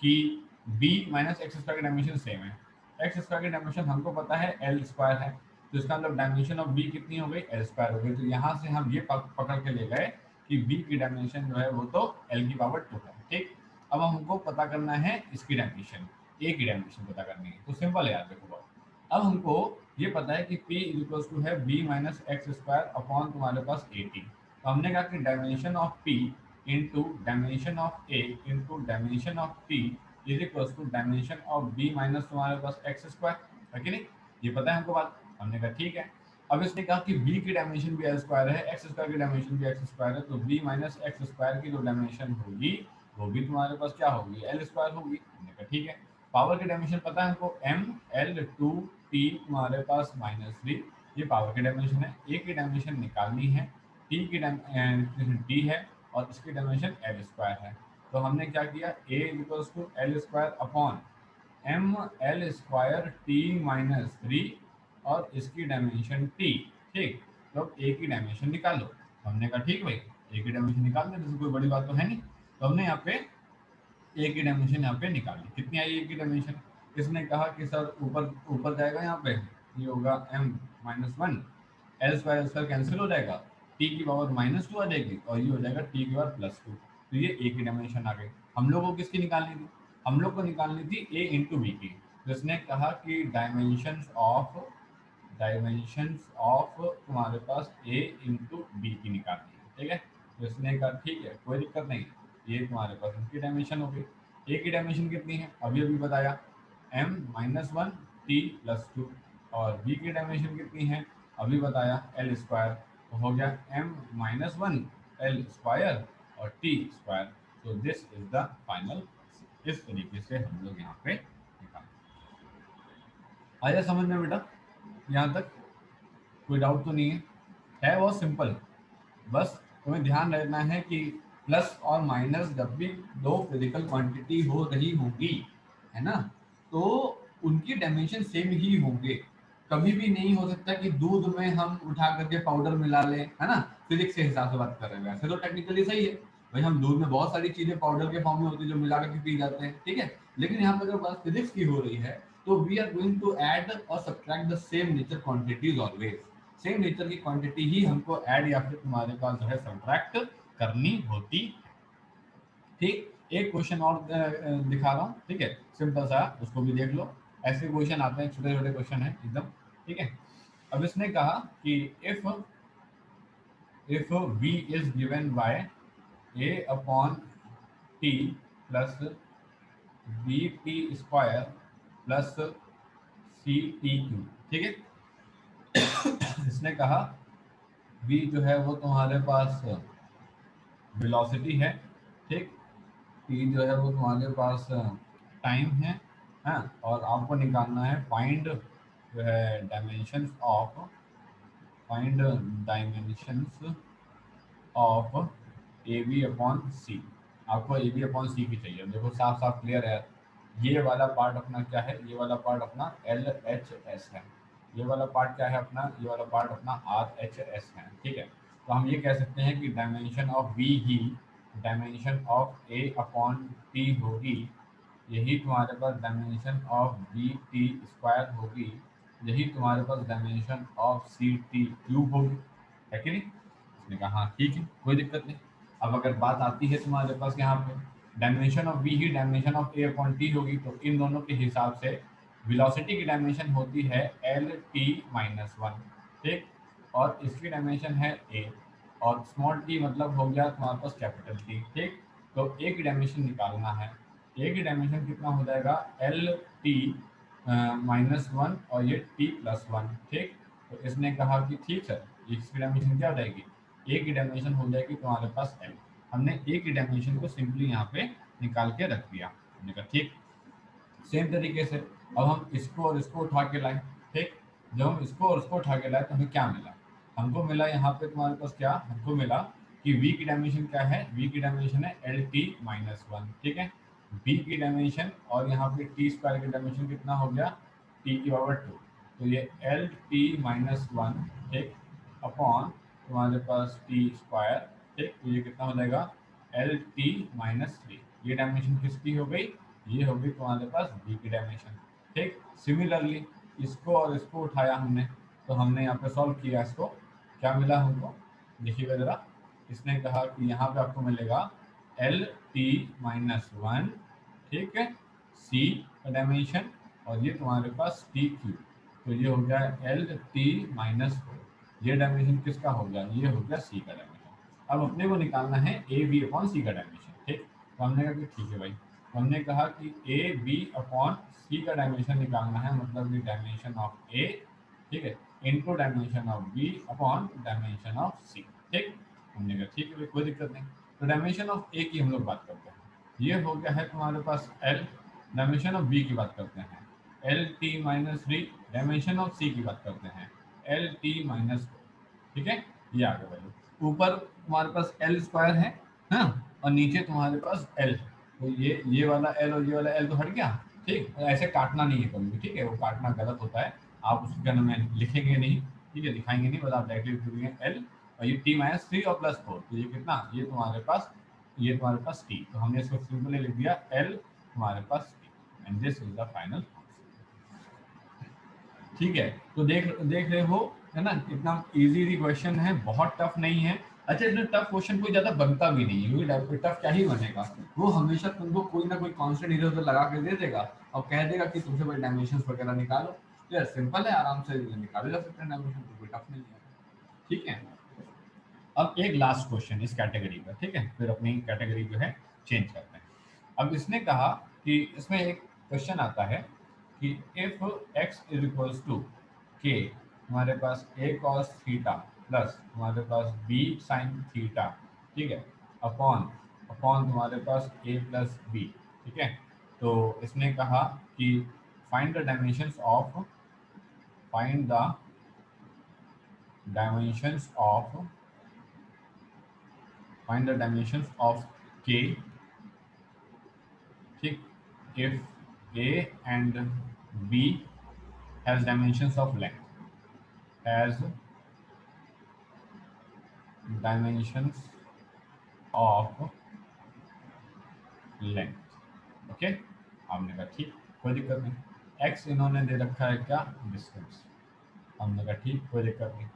कि b माइनस एक्स स्क्वायर की डायमेंशन सेम है। एक्स स्क्वायर की डायमेंशन हमको पता है एल स्क्वायर है, तो इसका मतलब डायमेंशन ऑफ b कितनी हो गई, एल स्क्वायर हो गई। तो यहाँ से हम ये पकड़ के ले गए कि b की डायमेंशन जो है वो तो एल की पावर 2 है। ठीक, अब हमको पता करना है इसकी डायमेंशन, ए की डायमेंशन पता करनी है। तो सिंपल है यार, देखो बात, अब हमको ये पता है कि p इक्वल्स टू है b minus X square upon तुम्हारे पास ए टी। तो हमने कहा कि dimension of p into dimension of a into dimension of t is equals to dimension of b minus तुम्हारे पास एक्स स्क्वायर, है कि नहीं, ये पता है हमको बात। हमने कहा ठीक है। अब इसने कहा कि b की डायमेंशन भी एल स्क्वायर है, एक्स स्क्वायर की डायमेंशन भी एक्स स्क्वायर है, तो b माइनस एक्स स्क्वायर की जो डायमेंशन होगी वो भी तुम्हारे पास क्या होगी, एल स्क्वायर होगी। हमने कहा ठीक है। पावर की डायमेंशन पता है हमको, ml2t तुम्हारे पास -3, ये पावर की डायमेंशन है। ए की डायमेंशन निकालनी है, टी की डायमेंशन टी है और इसकी डायमेंशन एल स्क्वायर है। तो हमने क्या किया, A equals to L square upon M L square t-3 और इसकी डायमेंशन टी। ठीक, तो अब ए की डायमेंशन निकालो। हमने कहा ठीक भाई, ए की डायमेंशन निकाल दे, कोई बड़ी बात तो है नहीं। तो हमने यहाँ पे ए की डायमेंशन यहाँ पे निकाली, कितनी आई ए की डायमेंशन। इसने कहा कि सर ऊपर ऊपर जाएगा, यहाँ पे ये होगा m-1, एल स्क्वायर कैंसिल हो जाएगा, टी की पावर -2 आ जाएगी और ये हो जाएगा टी की पावर +2। तो ये ए की डायमेंशन आ गई। हम लोग को किसकी निकालनी थी, हम लोग को निकालनी थी ए इंटू बी की। तो इसने कहा कि डायमेंशंस ऑफ तुम्हारे पास ए इंटू बी की निकालनी है। ठीक है, तो इसने कहा ठीक है कोई दिक्कत नहीं, ये तुम्हारे पास इनकी डायमेंशन हो गई। ए की डायमेंशन कितनी है, अभी अभी बताया, m-1 t+2, और बी की डायमेंशन कितनी है, अभी बताया, एल स्क्वायर। तो हो गया m-1 एल स्क्वायर और टी स्क्वायर। तो दिस इज द फाइनल। इस तरीके से हम लोग यहाँ पे निकाल। आया समझ में बेटा, यहाँ तक कोई डाउट तो नहीं है बहुत सिंपल। बस तुम्हें ध्यान रखना है कि प्लस और माइनस जब भी दो फिजिकल क्वांटिटी हो रही होगी, है ना, तो उनकी डायमेंशन सेम ही होंगे। कभी भी नहीं हो सकता कि दूध में हम उठा करके पाउडर मिला लें, है ना, फिजिक्स के हिसाब से बात कर रहे हैं। वैसे तो टेक्निकली सही है भाई, हम दूध में बहुत सारी चीजें पाउडर के फॉर्म में होती है जो मिला करके पी जाते हैं, ठीक है। लेकिन यहाँ पर अगर बात फिजिक्स की हो रही है तो we are going to add और subtract the same nature quantities always. Same nature की क्वांटिटी ही हमको ऐड या फिर तुम्हारे पास जो है सब्ट्रैक्ट करनी होती है। ठीक, एक क्वेश्चन और दिखा रहा हूँ, ठीक है, सिंपल सा, उसको भी देख लो। ऐसे क्वेश्चन आते हैं, छोटे छोटे क्वेश्चन है एकदम, ठीक है। अब इसने कहा कि if v is given by a upon t plus B T square plus C T cube, ठीक है। इसने कहा v जो है वो तुम्हारे पास वेलोसिटी है, ठीक, टी जो है वो तुम्हारे पास टाइम है, हाँ, और आपको निकालना है फाइंड जो है dimensions of A B upon C. आपको ए बी अपॉन सी की चाहिए। देखो साफ साफ क्लियर है, ये वाला पार्ट अपना क्या है, ये वाला पार्ट अपना एल एच एस है, ये वाला पार्ट क्या है अपना, ये वाला पार्ट अपना आर एच एस है, ठीक है। तो हम ये कह सकते हैं कि डायमेंशन ऑफ वी ही dimension of A upon T होगी, यही तुम्हारे पास dimension of B T square होगी, यही तुम्हारे पास dimension of C T cube होगी, है कि नहीं। उसने कहा हाँ ठीक है कोई दिक्कत नहीं। अब अगर बात आती है तुम्हारे पास यहाँ पे डायमेंशन ऑफ बी ही dimension of A upon T होगी, तो इन दोनों के हिसाब से वेलोसिटी की डायमेंशन होती है एल टी माइनस वन, ठीक, और इसकी डायमेंशन है ए, और स्मॉल टी मतलब हो गया तुम्हारे पास कैपिटल टी, ठीक। तो ए की डायमेंशन निकालना है, ए की डायमेंशन कितना हो जाएगा एल टी माइनस वन और ये टी प्लस वन, ठीक। तो इसने कहा कि ठीक सर, इसकी डायमेंशन क्या हो जाएगी, ए की डायमेंशन हो जाएगी तुम्हारे पास एल। हमने ए की डायमेंशन को सिंपली यहाँ पे निकाल के रख दिया, हमने कहा ठीक। सेम तरीके से अब हम इसको और इसको उठा के लाए, ठीक। जब हम इसको और इसको उठा के लाए तो हमें क्या मिला, हमको मिला यहाँ पे तुम्हारे पास क्या, हमको मिला कि v की डायमेंशन क्या है, v की डायमेंशन है एल टी माइनस वन, ठीक है। b की डायमेंशन और यहाँ पे टी स्क्वायर की डायमेंशन कितना हो गया, t की पावर टू, तो ये एल टी माइनस वन, ठीक, अपॉन तुम्हारे पास टी स्क्वायर, ठीक। तो ये कितना हो जाएगा एल टी माइनस थ्री, ये डायमेंशन किसकी हो गई, ये हो गई तुम्हारे पास b की डायमेंशन, ठीक। सिमिलरली इसको और इसको उठाया हमने, तो हमने यहाँ पे सॉल्व किया, इसको क्या मिला हमको, देखिएगा जरा। इसने कहा कि यहाँ पे आपको मिलेगा एल टी माइनस वन, ठीक है, सी का डायमेंशन, और ये तुम्हारे पास टी क्यूब, तो ये हो गया एल टी माइनस फोर, ये डायमेंशन किसका हो गया, ये हो गया सी का डायमेंशन। अब अपने को निकालना है ए बी अपॉन सी का डायमेंशन, ठीक। तो हमने कहा कि ठीक है भाई, हमने कहा कि ए बी अपॉन सी का डायमेंशन निकालना है, मतलब कि डायमेंशन ऑफ ए, ठीक है, into dimension of B upon dimension of C, ठीक। हमने कहा ठीक है भाई, कोई दिक्कत नहीं। तो डायमेंशन ऑफ ए की हम लोग बात करते हैं, ये हो गया है तुम्हारे पास एल। डायमेंशन ऑफ बी की बात करते हैं L T minus three, dimension of C की बात करते हैं एल टी माइनस फोर, ठीक है। ये आ गया वैल्यू, ऊपर तुम्हारे पास एल स्क्वायर है, हाँ, और नीचे तुम्हारे पास एल है, तो ये वाला एल और ये वाला एल तो हट गया, ठीक। ऐसे काटना नहीं है कभी भी, ठीक है, वो काटना गलत होता है, आप उसके क्या नाम है लिखेंगे नहीं, ठीक है, दिखाएंगे नहीं, बस आप डायरेक्टली लिख देंगे एल और ये टी माइनस थ्री और प्लस फोर, तो ये कितना, ये तुम्हारे पास, ये तुम्हारे पास टी, तो हमने इसको सिंपली लिख दिया एल तुम्हारे पास T, and this is the final, ठीक है। तो देख देख रहे हो, है ना, कितना इजी क्वेश्चन है, बहुत टफ नहीं है। अच्छा, इतना टफ क्वेश्चन कोई ज्यादा बनता भी नहीं है, क्योंकि टफ क्या ही बनेगा, वो हमेशा तुमको कोई ना कोई कांस्टेंट इधर उधर लगा के दे देगा और कह देगा कि तुमसे भाई डायमेंशंस वगैरह निकालो, तो यार सिंपल है, आराम से निकाले जा सकते हैं डायमेंशन, तो कोई टफ नहीं है, ठीक है। अब एक लास्ट क्वेश्चन इस कैटेगरी का, ठीक है, फिर अपनी कैटेगरी जो है चेंज करते हैं। अब इसने कहा कि इसमें एक क्वेश्चन आता है कि if x is equals to K, हमारे पास a cos थीटा प्लस हमारे पास b sin थीटा, ठीक है, अपॉन अपॉन तुम्हारे पास a प्लस b, ठीक है। तो इसने कहा कि find the dimensions of, find the dimensions of, find the dimensions of k, ठीक, if a and b has dimensions of length, has dimensions of length, okay. हमने कहा ठीक, कोई दिक्कत नहीं। x इन्होंने दे रखा है क्या, डिस्टेंस, हमने कहा ठीक, कोई दिक्कत नहीं।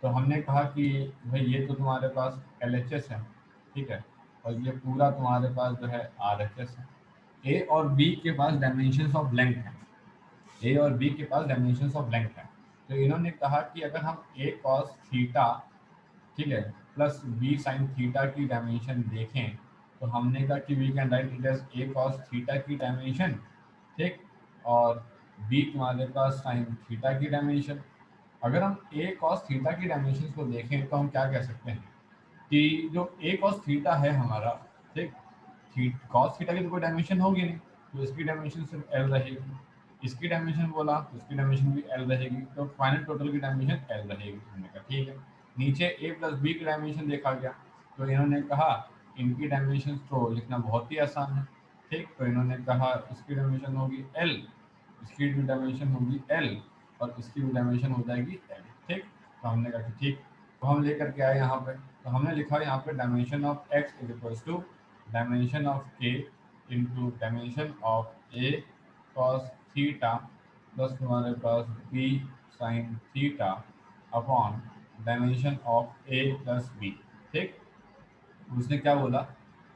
तो हमने कहा कि भाई ये तो तुम्हारे पास LHS है, ठीक है, और ये पूरा तुम्हारे पास जो है RHS है। a और b के पास डायमेंशंस ऑफ लेंथ है, ए और बी के पास डायमेंशंस ऑफ लेंथ है। तो इन्होंने कहा कि अगर हम ए कॉस थीटा, ठीक है, प्लस बी साइन थीटा की डायमेंशन देखें, तो हमने कहा कि we can write it as A cos theta की डायमेंशन, ठीक, और बी तुम्हारे पास साइन थीटा की डायमेंशन। अगर हम ए कॉस थीटा की डायमेंशन को देखें तो हम क्या कह सकते हैं कि जो ए कॉस थीटा है हमारा, ठीक, कॉस थीटा की तो कोई डायमेंशन होगी नहीं, तो इसकी डायमेंशन सिर्फ एल रहेगी, इसकी डायमेंशन बोला तो इसकी डायमेंशन भी एल रहेगी, तो फाइनल टोटल की डायमेंशन एल रहेगी। हमने कहा ठीक है। नीचे ए प्लस बी की डायमेंशन देखा गया, तो इन्होंने कहा इनकी डायमेंशन तो लिखना बहुत ही आसान है, ठीक। तो इन्होंने कहा इसकी डायमेंशन होगी एल, इसकी भी डायमेंशन होगी एल, और इसकी भी डायमेंशन हो जाएगी एल, ठीक। तो हमने कहा कि ठीक, तो हम लेकर के आए यहाँ पे, तो हमने लिखा यहाँ पे dimension of X is equals to dimension of K into dimension of A cos theta plus हमारे पास B sine theta upon dimension of A plus B, ठीक। उसने क्या बोला,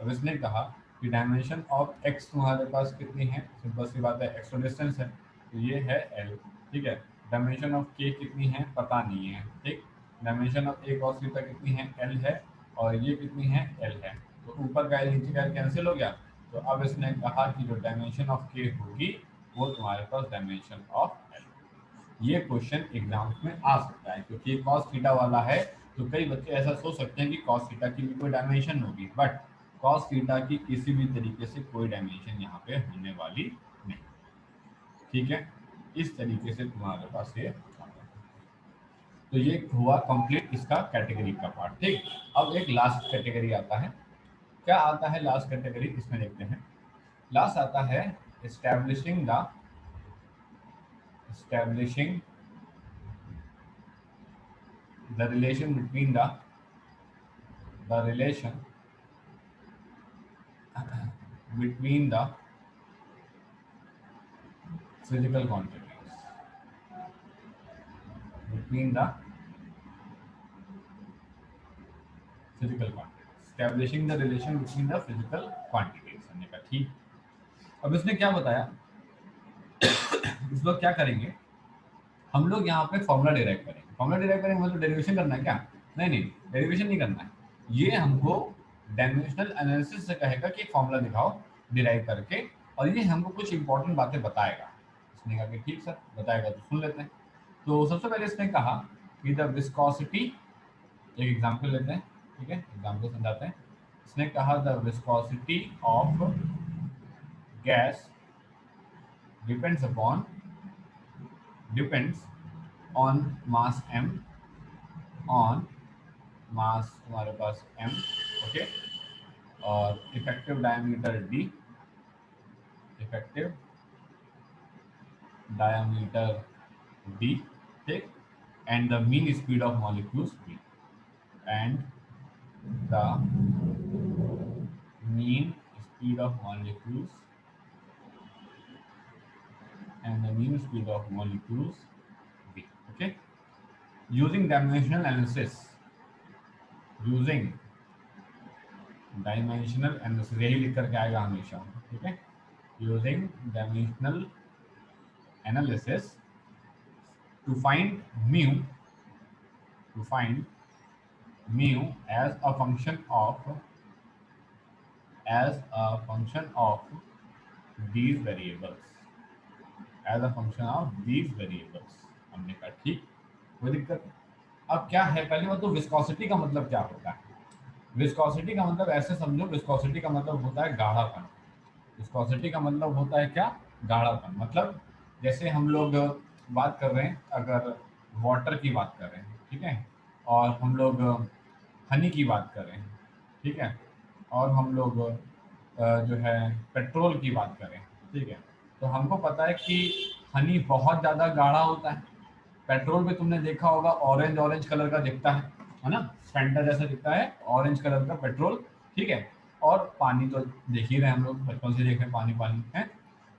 अब इसने कहा कि डायमेंशन ऑफ एक्स तुम्हारे पास कितनी है, सिंपल सी बात है, एक्स तो डिस्टेंस है, तो ये है एल, ठीक है। डायमेंशन ऑफ के कितनी है पता नहीं है, ठीक। Dimension of A cos theta कितनी है, एल है, और ये कितनी है, एल है। तो ऊपर का एल नीचे का एल कैंसिल हो गया। तो अब इसने कहा कि जो डायमेंशन ऑफ के होगी वो तुम्हारे पास डायमेंशन ऑफ एल। ये क्वेश्चन एग्जाम्स में आ सकता है, क्योंकि कॉस थीटा वाला है, तो कई बच्चे ऐसा सोच सकते हैं कि कॉस थीटा की भी कोई डायमेंशन होगी, बट कॉस थीटा की किसी भी तरीके से कोई डायमेंशन यहाँ पे होने वाली नहीं, ठीक है। इस तरीके से तुम्हारे पास ये आता है। तो ये हुआ कंप्लीट इसका कैटेगरी का पार्ट, ठीक। अब एक लास्ट कैटेगरी आता है। क्या आता है लास्ट कैटेगरी, इसमें देखते हैं। लास्ट आता है establishing the relation between the relation between the physical quantities, between the physical quantities, establishing the relation between the physical quantities। हमने कहा ठीक। अब इसने क्या बताया, इस लोग क्या करेंगे, हम लोग यहाँ पे फॉर्मूला डिराइव करेंगे। फॉर्मूला डिराइव करेंगे मतलब डेरिवेशन करना है क्या, नहीं नहीं, डेरिवेशन नहीं करना है। ये हमको डायमेंशनल एनालिसिस से कहेगा कि फॉर्मूला दिखाओ डिराइव करके, और ये हमको कुछ इंपॉर्टेंट बातें बताएगा। इसने कहा कि ठीक सर बताएगा, तो सुन लेते हैं। तो सबसे पहले इसने कहा कि द विस्कोसिटी, एक एग्जाम्पल लेते हैं, ठीक है, एग्जाम्पल समझाते हैं। इसने कहा the viscosity of gas depends on mass m, on मास तुम्हारे पास m, ओके, और effective diameter d, effective diameter d, ठीक, and the mean speed of molecules v, and the mean speed of molecules v, okay, using dimensional analysis, यही लिख करके आएगा हमेशा, ठीक है। Using dimensional analysis to find mu as a function of these variables, हमने कहा ठीक, कोई दिक्कत नहीं। अब क्या है, पहली बात तो विस्कोसिटी का मतलब क्या होता है। विस्कोसिटी का मतलब ऐसे समझो, विस्कोसिटी का मतलब होता है गाढ़ापन। विस्कोसिटी का मतलब होता है क्या, गाढ़ापन। मतलब जैसे हम लोग बात कर रहे हैं, अगर वाटर की बात कर रहे हैं, ठीक है, और हम लोग हनी की बात कर रहे हैं, ठीक है, और हम लोग जो है पेट्रोल की बात करें, ठीक है, तो हमको पता है कि हनी बहुत ज़्यादा गाढ़ा होता है। पेट्रोल पे तुमने देखा होगा ऑरेंज कलर का दिखता है ना, फैंटा जैसा दिखता है, ऑरेंज कलर का पेट्रोल, ठीक है। और पानी तो देख ही रहे हम लोग, बचपन से देख रहे हैं, पानी पानी है।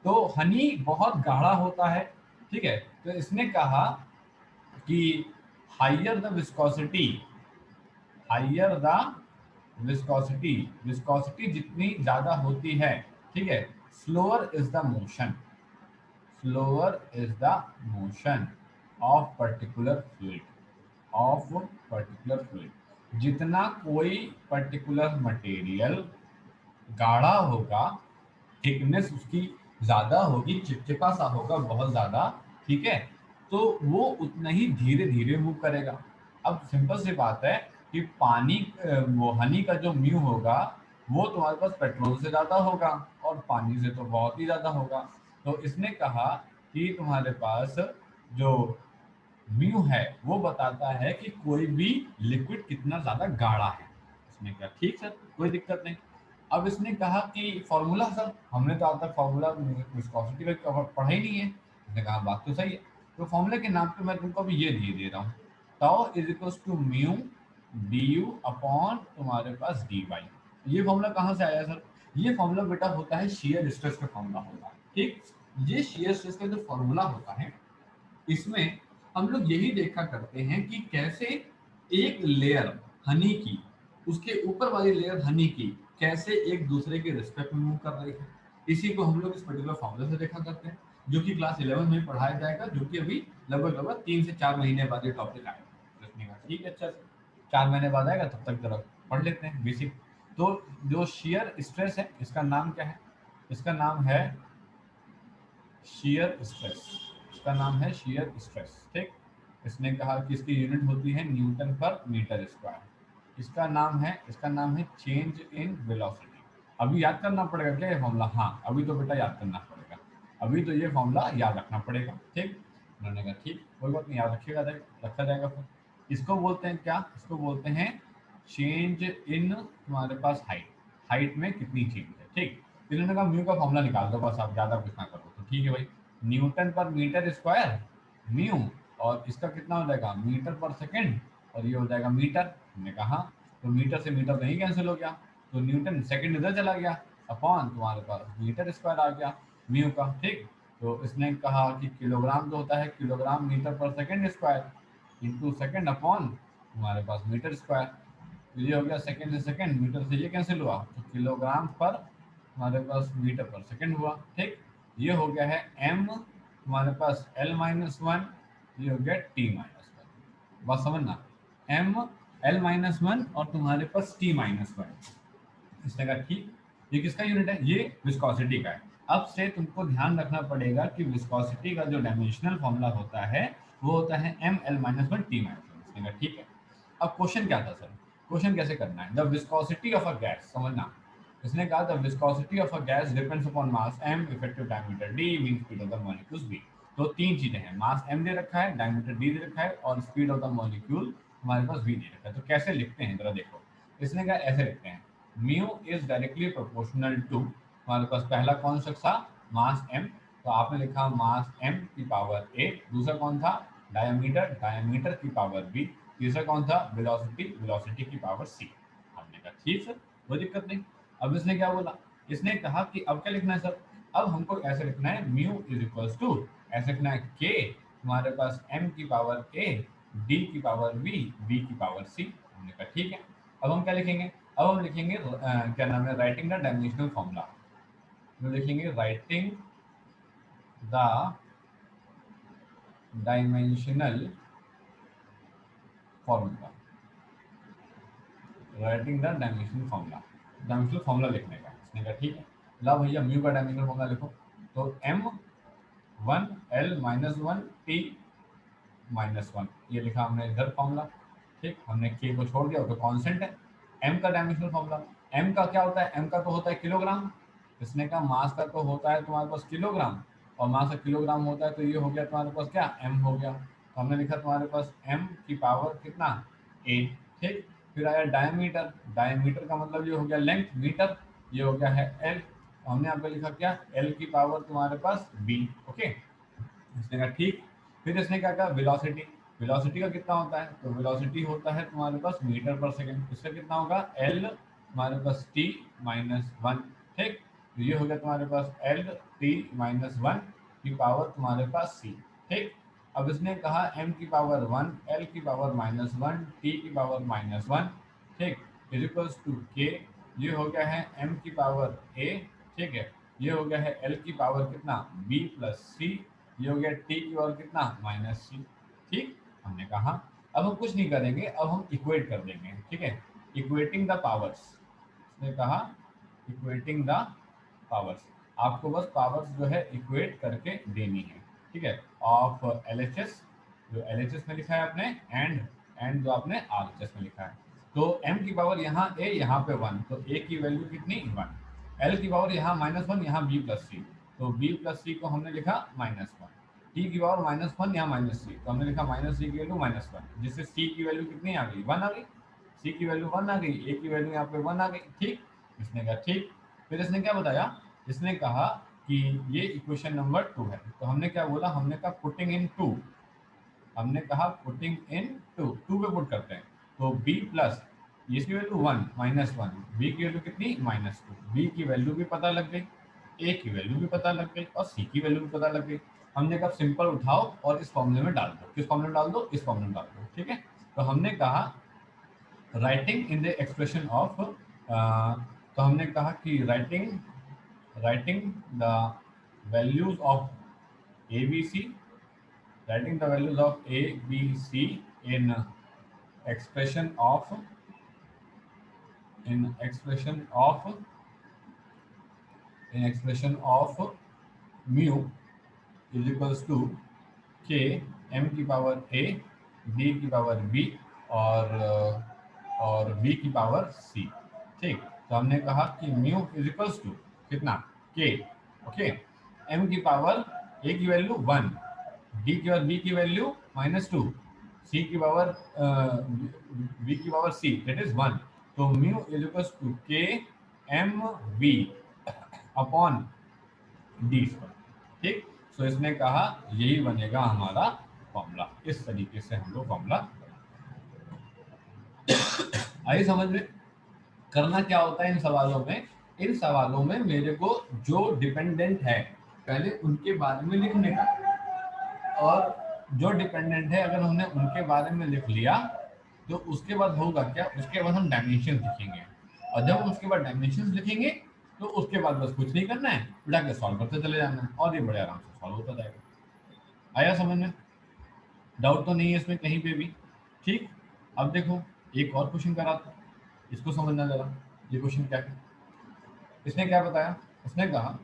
तो हनी बहुत गाढ़ा होता है, ठीक है। तो इसने कहा कि हाइयर द विस्कोसिटी जितनी ज़्यादा होती है, ठीक है, slower is the motion of particular fluid. जितना कोई पर्टिकुलर मटेरियल गाढ़ा होगा, थिकनेस उसकी ज़्यादा होगी, चिपचिपा सा होगा बहुत ज़्यादा, ठीक है, तो वो उतना ही धीरे धीरे मूव करेगा। अब सिंपल सी बात है कि पानी वो हनी का जो म्यू होगा वो तुम्हारे पास पेट्रोल से ज़्यादा होगा, और पानी से तो बहुत ही ज़्यादा होगा। तो इसने कहा कि तुम्हारे पास जो म्यू है वो बताता है कि कोई भी लिक्विड कितना ज़्यादा गाढ़ा है। इसने कहा ठीक सर कोई दिक्कत नहीं। अब इसने कहा कि फॉर्मूला, सर हमने तो आज तक फॉर्मूला विस्कोसिटी का पढ़ा ही नहीं है। उसने कहा बात तो सही है, तो फॉर्मूले के नाम पे मैं तुमको अभी ये दे रहा हूँ, tau is equals to mu D U upon तुम्हारे पास डी वाई। ये फॉर्मूला कहाँ से आया सर, ये फॉर्मूला बेटा होता है शियर स्ट्रेस का फॉर्मूला होता है, ठीक। ये शियर स्ट्रेस का जो फॉर्मूला होता है, इसमें हम लोग यही देखा करते हैं कि कैसे एक लेयर हनी की, उसके ऊपर वाली लेयर हनी की कैसे एक दूसरे के रिस्पेक्ट में मूव कर रही है। इसी को हम लोग इस पर्टिकुलर फॉर्मूले से देखा करते हैं, जो कि क्लास 11 में पढ़ाया जाएगा, जो कि अभी लगभग 3 से 4 महीने बाद ये टॉपिक आएगा रखने का। ठीक है, अच्छा 4 महीने बाद आएगा, तब तक जरा पढ़ लेते हैं बेसिक। तो जो शियर स्ट्रेस है, इसका नाम क्या है? इसका नाम है शियर स्ट्रेस। इसका नाम है शियर स्ट्रेस। ठीक, इसने कहा कि इसकी यूनिट होती है न्यूटन पर मीटर स्क्वायर। इसका नाम है चेंज इन वेलोसिटी। अभी याद करना पड़ेगा क्या ये फॉर्मूला? हाँ, अभी तो बेटा याद करना पड़ेगा, अभी तो ये फॉर्मूला याद रखना पड़ेगा। ठीक, उन्होंने कहा ठीक, कोई बात नहीं, याद रखा जाएगा। फिर इसको बोलते हैं क्या? इसको बोलते हैं चेंज इन तुम्हारे पास हाइट। हाइट में कितनी चेंज है। ठीक, इन्होंने कहा म्यू का फॉर्मूला निकाल दो, बस आप ज़्यादा कुछ ना करो। तो ठीक है भाई, न्यूटन पर मीटर स्क्वायर म्यू, और इसका कितना हो जाएगा? मीटर पर सेकंड, और ये हो जाएगा मीटर। हमने कहा तो मीटर से मीटर नहीं कैंसिल हो गया, तो न्यूटन सेकंड इधर चला गया, अपॉन तुम्हारे पास मीटर स्क्वायर आ गया म्यू का। ठीक, तो इसने कहा कि किलोग्राम जो होता है किलोग्राम मीटर पर second square into second upon तुम्हारे पास मीटर स्क्वायर। तो ये हो गया सेकंड से सेकंड, मीटर से ये कैंसिल हुआ, तो किलोग्राम पर हमारे पास मीटर पर सेकंड हुआ। ठीक, ये हो गया है m हमारे पास l-1, ये हो गया t-1। बस समझना, m l-1 और तुम्हारे पास t-1। इसने कहा ठीक, ये किसका यूनिट है? ये विस्कोसिटी का है। अब से तुमको ध्यान रखना पड़ेगा कि विस्कोसिटी का जो डायमेंशनल फॉर्मूला होता है वो होता है m l-1 t-1। इसने कहा ठीक है। अब क्वेश्चन क्या था सर? क्वेश्चन कैसे करना है? The viscosity of a gas, समझना। इसने कहा the viscosity of a gas depends upon mass m, effective diameter d, mean speed of the molecules b। तो तीन चीजें हैं, मास m दे रखा है, डायमीटर d दे रखा है, और स्पीड ऑफ द मॉलिक्यूल हमारे पास v दे रखा है। तो कैसे लिखते हैं जरा देखो। इसने कहा ऐसे लिखते हैं, mu is directly proportional to, हमारे पास पहला कौन सा था? मास m। तो आपने लिखा मास m की पावर a। दूसरा कौन था? डायमीटर, डायमीटर की पावर b। तीसरा कौन था? वेलोसिटी, वेलोसिटी की पावर c। हमने कहा ठीक सर, कोई दिक्कत नहीं। अब इसने क्या बोला? इसने कहा कि अब क्या लिखना है सर? अब हमको ऐसे लिखना है म्यू इज इक्वल्स टू, ऐसे लिखना है k हमारे पास m की पावर a, d की पावर b, b की पावर c। हमने कहा ठीक है। अब हम क्या लिखेंगे? अब हम लिखेंगे क्या नाम है, राइटिंग द डायमेंशनल फॉर्मूला। तो लिखेंगे writing the dimensional formula. Writing the dimensional formula, dimensional formula लिखने का। इसने कहा ठीक है, ला भैया म्यू का डायमेंशनल फॉर्मूला लिखो। तो m1 l-1 t-1, ये लिखा हमने इधर फॉर्मूला। ठीक, हमने k को छोड़ दिया, तो कांस्टेंट है। m का डायमेंशनल फॉर्मूला, m का क्या होता है? m का तो होता है किलोग्राम। इसने कहा मास का तो होता है तुम्हारे पास किलोग्राम, और मास का किलोग्राम होता है, तो ये हो गया तुम्हारे पास क्या? m हो गया। तो हमने लिखा तुम्हारे पास m की पावर कितना? a। ठीक, फिर आया डायमीटर, डायमीटर का मतलब ये हो गया लेंथ, मीटर, ये हो गया है l। हमने यहाँ पे लिखा क्या? l की पावर तुम्हारे पास b। ओके, इसने कहा ठीक। फिर इसने क्या कहा? वेलोसिटी, वेलोसिटी का कितना होता है? तो वेलोसिटी होता है तुम्हारे पास मीटर पर सेकंड। इसका कितना होगा? l हमारे पास t-1। ठीक, तो ये हो गया तुम्हारे पास l t-1 की पावर तुम्हारे पास c। ठीक, अब इसने कहा m की पावर 1, l की पावर -1, t की पावर -1। ठीक, इज इक्वल्स टू k। ये हो गया है m की पावर a। ठीक है, ये हो गया है l की पावर कितना? b plus c। ये हो गया t की पावर कितना? -c। ठीक, हमने कहा अब हम कुछ नहीं करेंगे, अब हम इक्वेट कर देंगे। ठीक है, इक्वेटिंग द पावर्स। इसने कहा इक्वेटिंग द पावर्स, आपको बस पावर्स जो है इक्वेट करके देनी है। ठीक है, ऑफ LHS, जो LHS में लिखा है आपने, एंड जो आपने RHS में लिखा है। तो m की पावर यहाँ a, यहाँ पे 1, तो a की वैल्यू कितनी? 1। l की पावर यहाँ -1, यहाँ b प्लस c, तो b प्लस c को हमने लिखा -1। t की पावर -1, यहाँ -c, तो हमने लिखा -c की वैल्यू -1, जिससे c की वैल्यू कितनी आ गई? 1 आ गई। c की वैल्यू 1 आ गई, a की वैल्यू यहाँ पे 1 आ गई। ठीक, इसने कहा ठीक। फिर इसने क्या बताया? इसने कहा कि ये इक्वेशन नंबर 2 है। तो हमने क्या बोला? हमने कहा पुटिंग इन 2। हमने कहा पुटिंग इन 2, 2 पे पुट करते हैं। तो b प्लस, इसकी वैल्यू 1 -1, b की वैल्यू कितनी? -2। b की वैल्यू भी पता लग गई, a की वैल्यू भी पता लग गई, और c की वैल्यू भी पता लग गई। हमने कहा सिंपल उठाओ और इस फॉर्मूले में डाल दो। किस फॉर्मूले में डाल दो? इस फॉर्मूले में डाल दो। ठीक है, तो हमने कहा writing in the expression of तो हमने कहा कि writing the values of ABC, writing the values of A, B, C in expression of in expression of in expression of mu is equals to k m की power a, b की power b और b की power c। ठीक, तो हमने कहा कि mu is equals to कितना k, ओके, m की पावर a की वैल्यू 1, d की पावर b की वैल्यू -2, c की पावर b की पावर c दैट इज 1। तो mu is equals to k m v upon D square. ठीक, so इसने कहा यही बनेगा हमारा फॉर्मूला। इस तरीके से हम लोग फॉर्मूला आई समझ में। करना क्या होता है इन सवालों में, इन सवालों में मेरे को जो डिपेंडेंट है पहले उनके बारे में लिखने का, और जो डिपेंडेंट है अगर हमने उनके बारे में लिख लिया तो उसके बाद होगा क्या, उसके बाद हम डायमेंशन लिखेंगे, और जब उसके बाद डायमेंशन लिखेंगे तो उसके बाद बस कुछ नहीं करना है, उठा के सॉल्व करते चले जाना है और ये बड़े आराम से सॉल्व होता जाएगा। आया समझ में? डाउट तो नहीं है इसमें कहीं पे भी? ठीक, अब देखो एक और क्वेश्चन करा था, इसको समझना जरा। ये क्वेश्चन क्या है, इसने क्या बताया, इसने कहा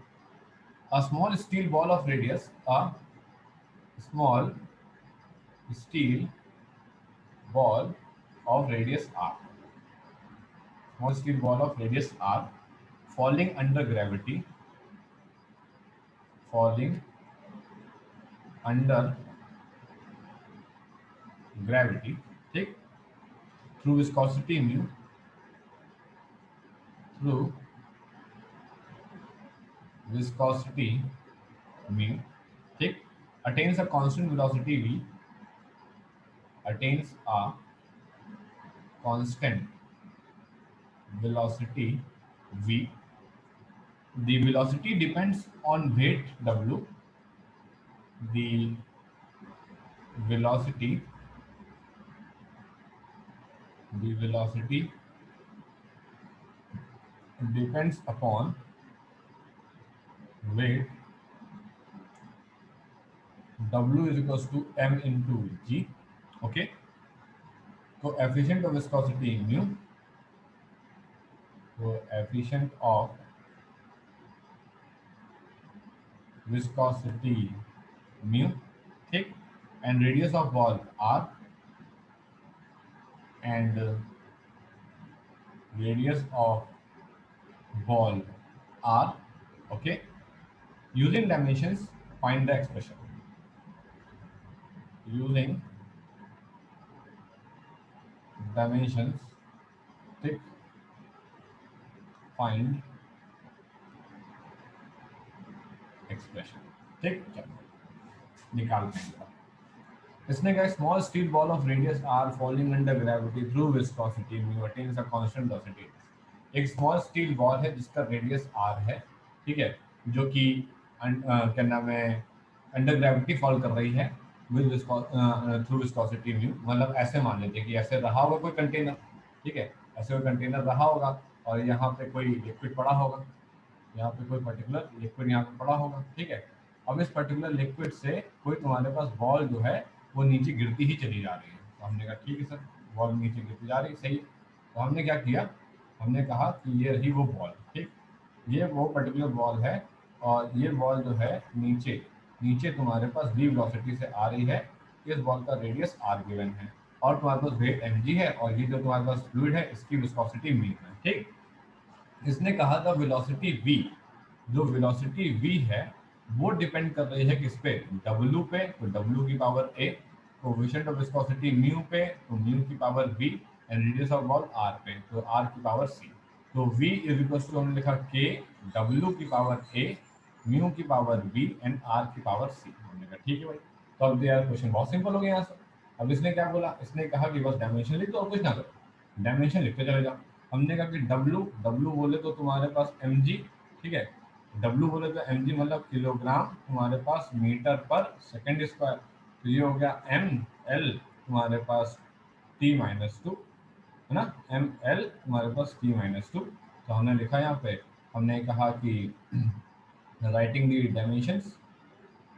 a small steel ball of radius, a small steel ball of radius r, small steel ball of radius r falling under gravity, falling under gravity, ठीक, through viscosity mu, through viscosity mu, ठीक, attains a constant velocity v, attains a constant velocity v, the velocity depends on weight w, the velocity depends upon weight w is equals to m into g, okay, coefficient of viscosity mu, coefficient of viscosity mu, ठीक, and radius of ball r, and radius of ball r, okay, using dimensions find the expression, using dimensions, ठीक, find expression, ठीक, चलो निकालते हैं। इसने कहा small steel ball of radius R falling under gravity through viscosity mu attains a constant velocity. एक small steel ball है जिसका रेडियस आर है, ठीक है, जो कि क्या नाम है अंडर ग्रेविटी फॉल कर रही है विद थ्रू विस्कोसिटी म्यू। मतलब ऐसे मान लीजिए कि ऐसे रहा होगा कोई कंटेनर, ठीक है, ऐसे कोई कंटेनर रहा होगा और यहाँ पे कोई लिक्विड पड़ा होगा, यहाँ पे कोई पर्टिकुलर लिक्विड यहाँ पे पड़ा होगा, ठीक है। अब इस पर्टिकुलर लिक्विड से कोई तुम्हारे पास बॉल जो है वो नीचे गिरती ही चली जा रही है। तो हमने कहा ठीक है सर, बॉल नीचे गिरती जा रही है, सही है। तो हमने क्या किया, हमने कहा कि ये रही वो बॉल, ठीक, ये वो पर्टिकुलर बॉल है और ये बॉल जो है नीचे नीचे तुम्हारे पास v वेलोसिटी से आ रही है। इस बॉल का रेडियस r गिवन है और तुम्हारे पास वेट mg है और ये जो तुम्हारे पास फ्लूइड है इसकी विस्कोसिटी म्यू है, ठीक। इसने कहा था वेलोसिटी v, जो वेलोसिटी v है वो डिपेंड कर रही है किस पे, w पे, तो w की power a, coefficient of viscosity mu पे, तो म्यू की power v, and radius of ball r पे, तो r की पावर c। तो v इज इक्वल टू हमने लिखा k w की पावर a, म्यू की पावर v एंड r की पावर c। हमने कहा ठीक है भाई, तो अब यार क्वेश्चन बहुत सिंपल हो गया यहाँ से। अब इसने क्या बोला, इसने कहा कि बस डायमेंशन लिख दो और कुछ ना करो, डायमेंशन लिखते चले जाओ। हमने कहा कि w बोले तो तुम्हारे पास mg, ठीक है, W बोले तो mg मतलब किलोग्राम तुम्हारे पास मीटर पर सेकंड स्क्वायर, तो ये हो गया ml तुम्हारे पास t-2, है ना, ml तुम्हारे पास t-2, तो हमने लिखा यहाँ पे, हमने कहा कि writing the dimensions,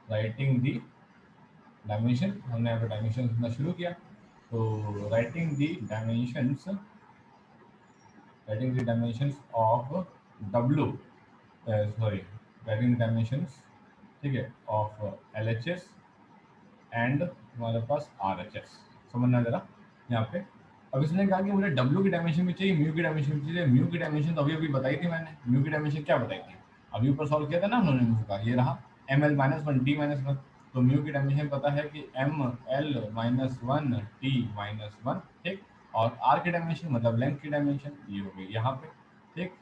writing the dimension, हमने यहाँ पे डायमेंशन लिखना शुरू किया। तो writing the dimensions, writing the dimensions of W, sorry, writing the dimensions, ठीक है, ऑफ LHS एंड हमारे पास RHS। समझना जरा यहाँ पे। अब इसने कहा कि मुझे W की डायमेंशन भी चाहिए, म्यू की डायमेंशन भी चाहिए। म्यू की डायमेंशन तो अभी अभी बताई थी मैंने। म्यू की डायमेंशन क्या बताई थी, अभी ऊपर सॉल्व किया था ना उन्होंने म्यू का, ये रहा ML-1 D-1। तो म्यू की डायमेंशन पता है कि ML-1 T-1, ठीक। और R की डायमेंशन मतलब लेंथ की डायमेंशन, ये हो गई यहाँ पे, ठीक।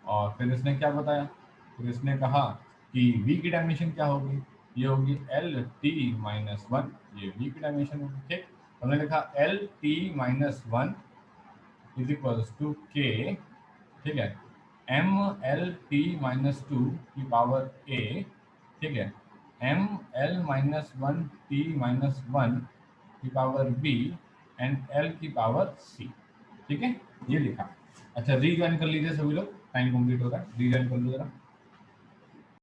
और फिर इसने क्या बताया, फिर इसने कहा कि V की डायमेंशन क्या होगी, ये होगी LT-1, ये V की डायमेंशन होगी, ठीक। हमने लिखा LT-1 is equals to K, ठीक है, MLT-2 की पावर A, ठीक है, ML-1T-1 की पावर B एंड L की पावर C, ठीक है, ये लिखा। अच्छा, रीज्वाइन कर लीजिए सभी लोग, टाइम कंप्लीट हो रहा है, रीज्वाइन कर लो जरा।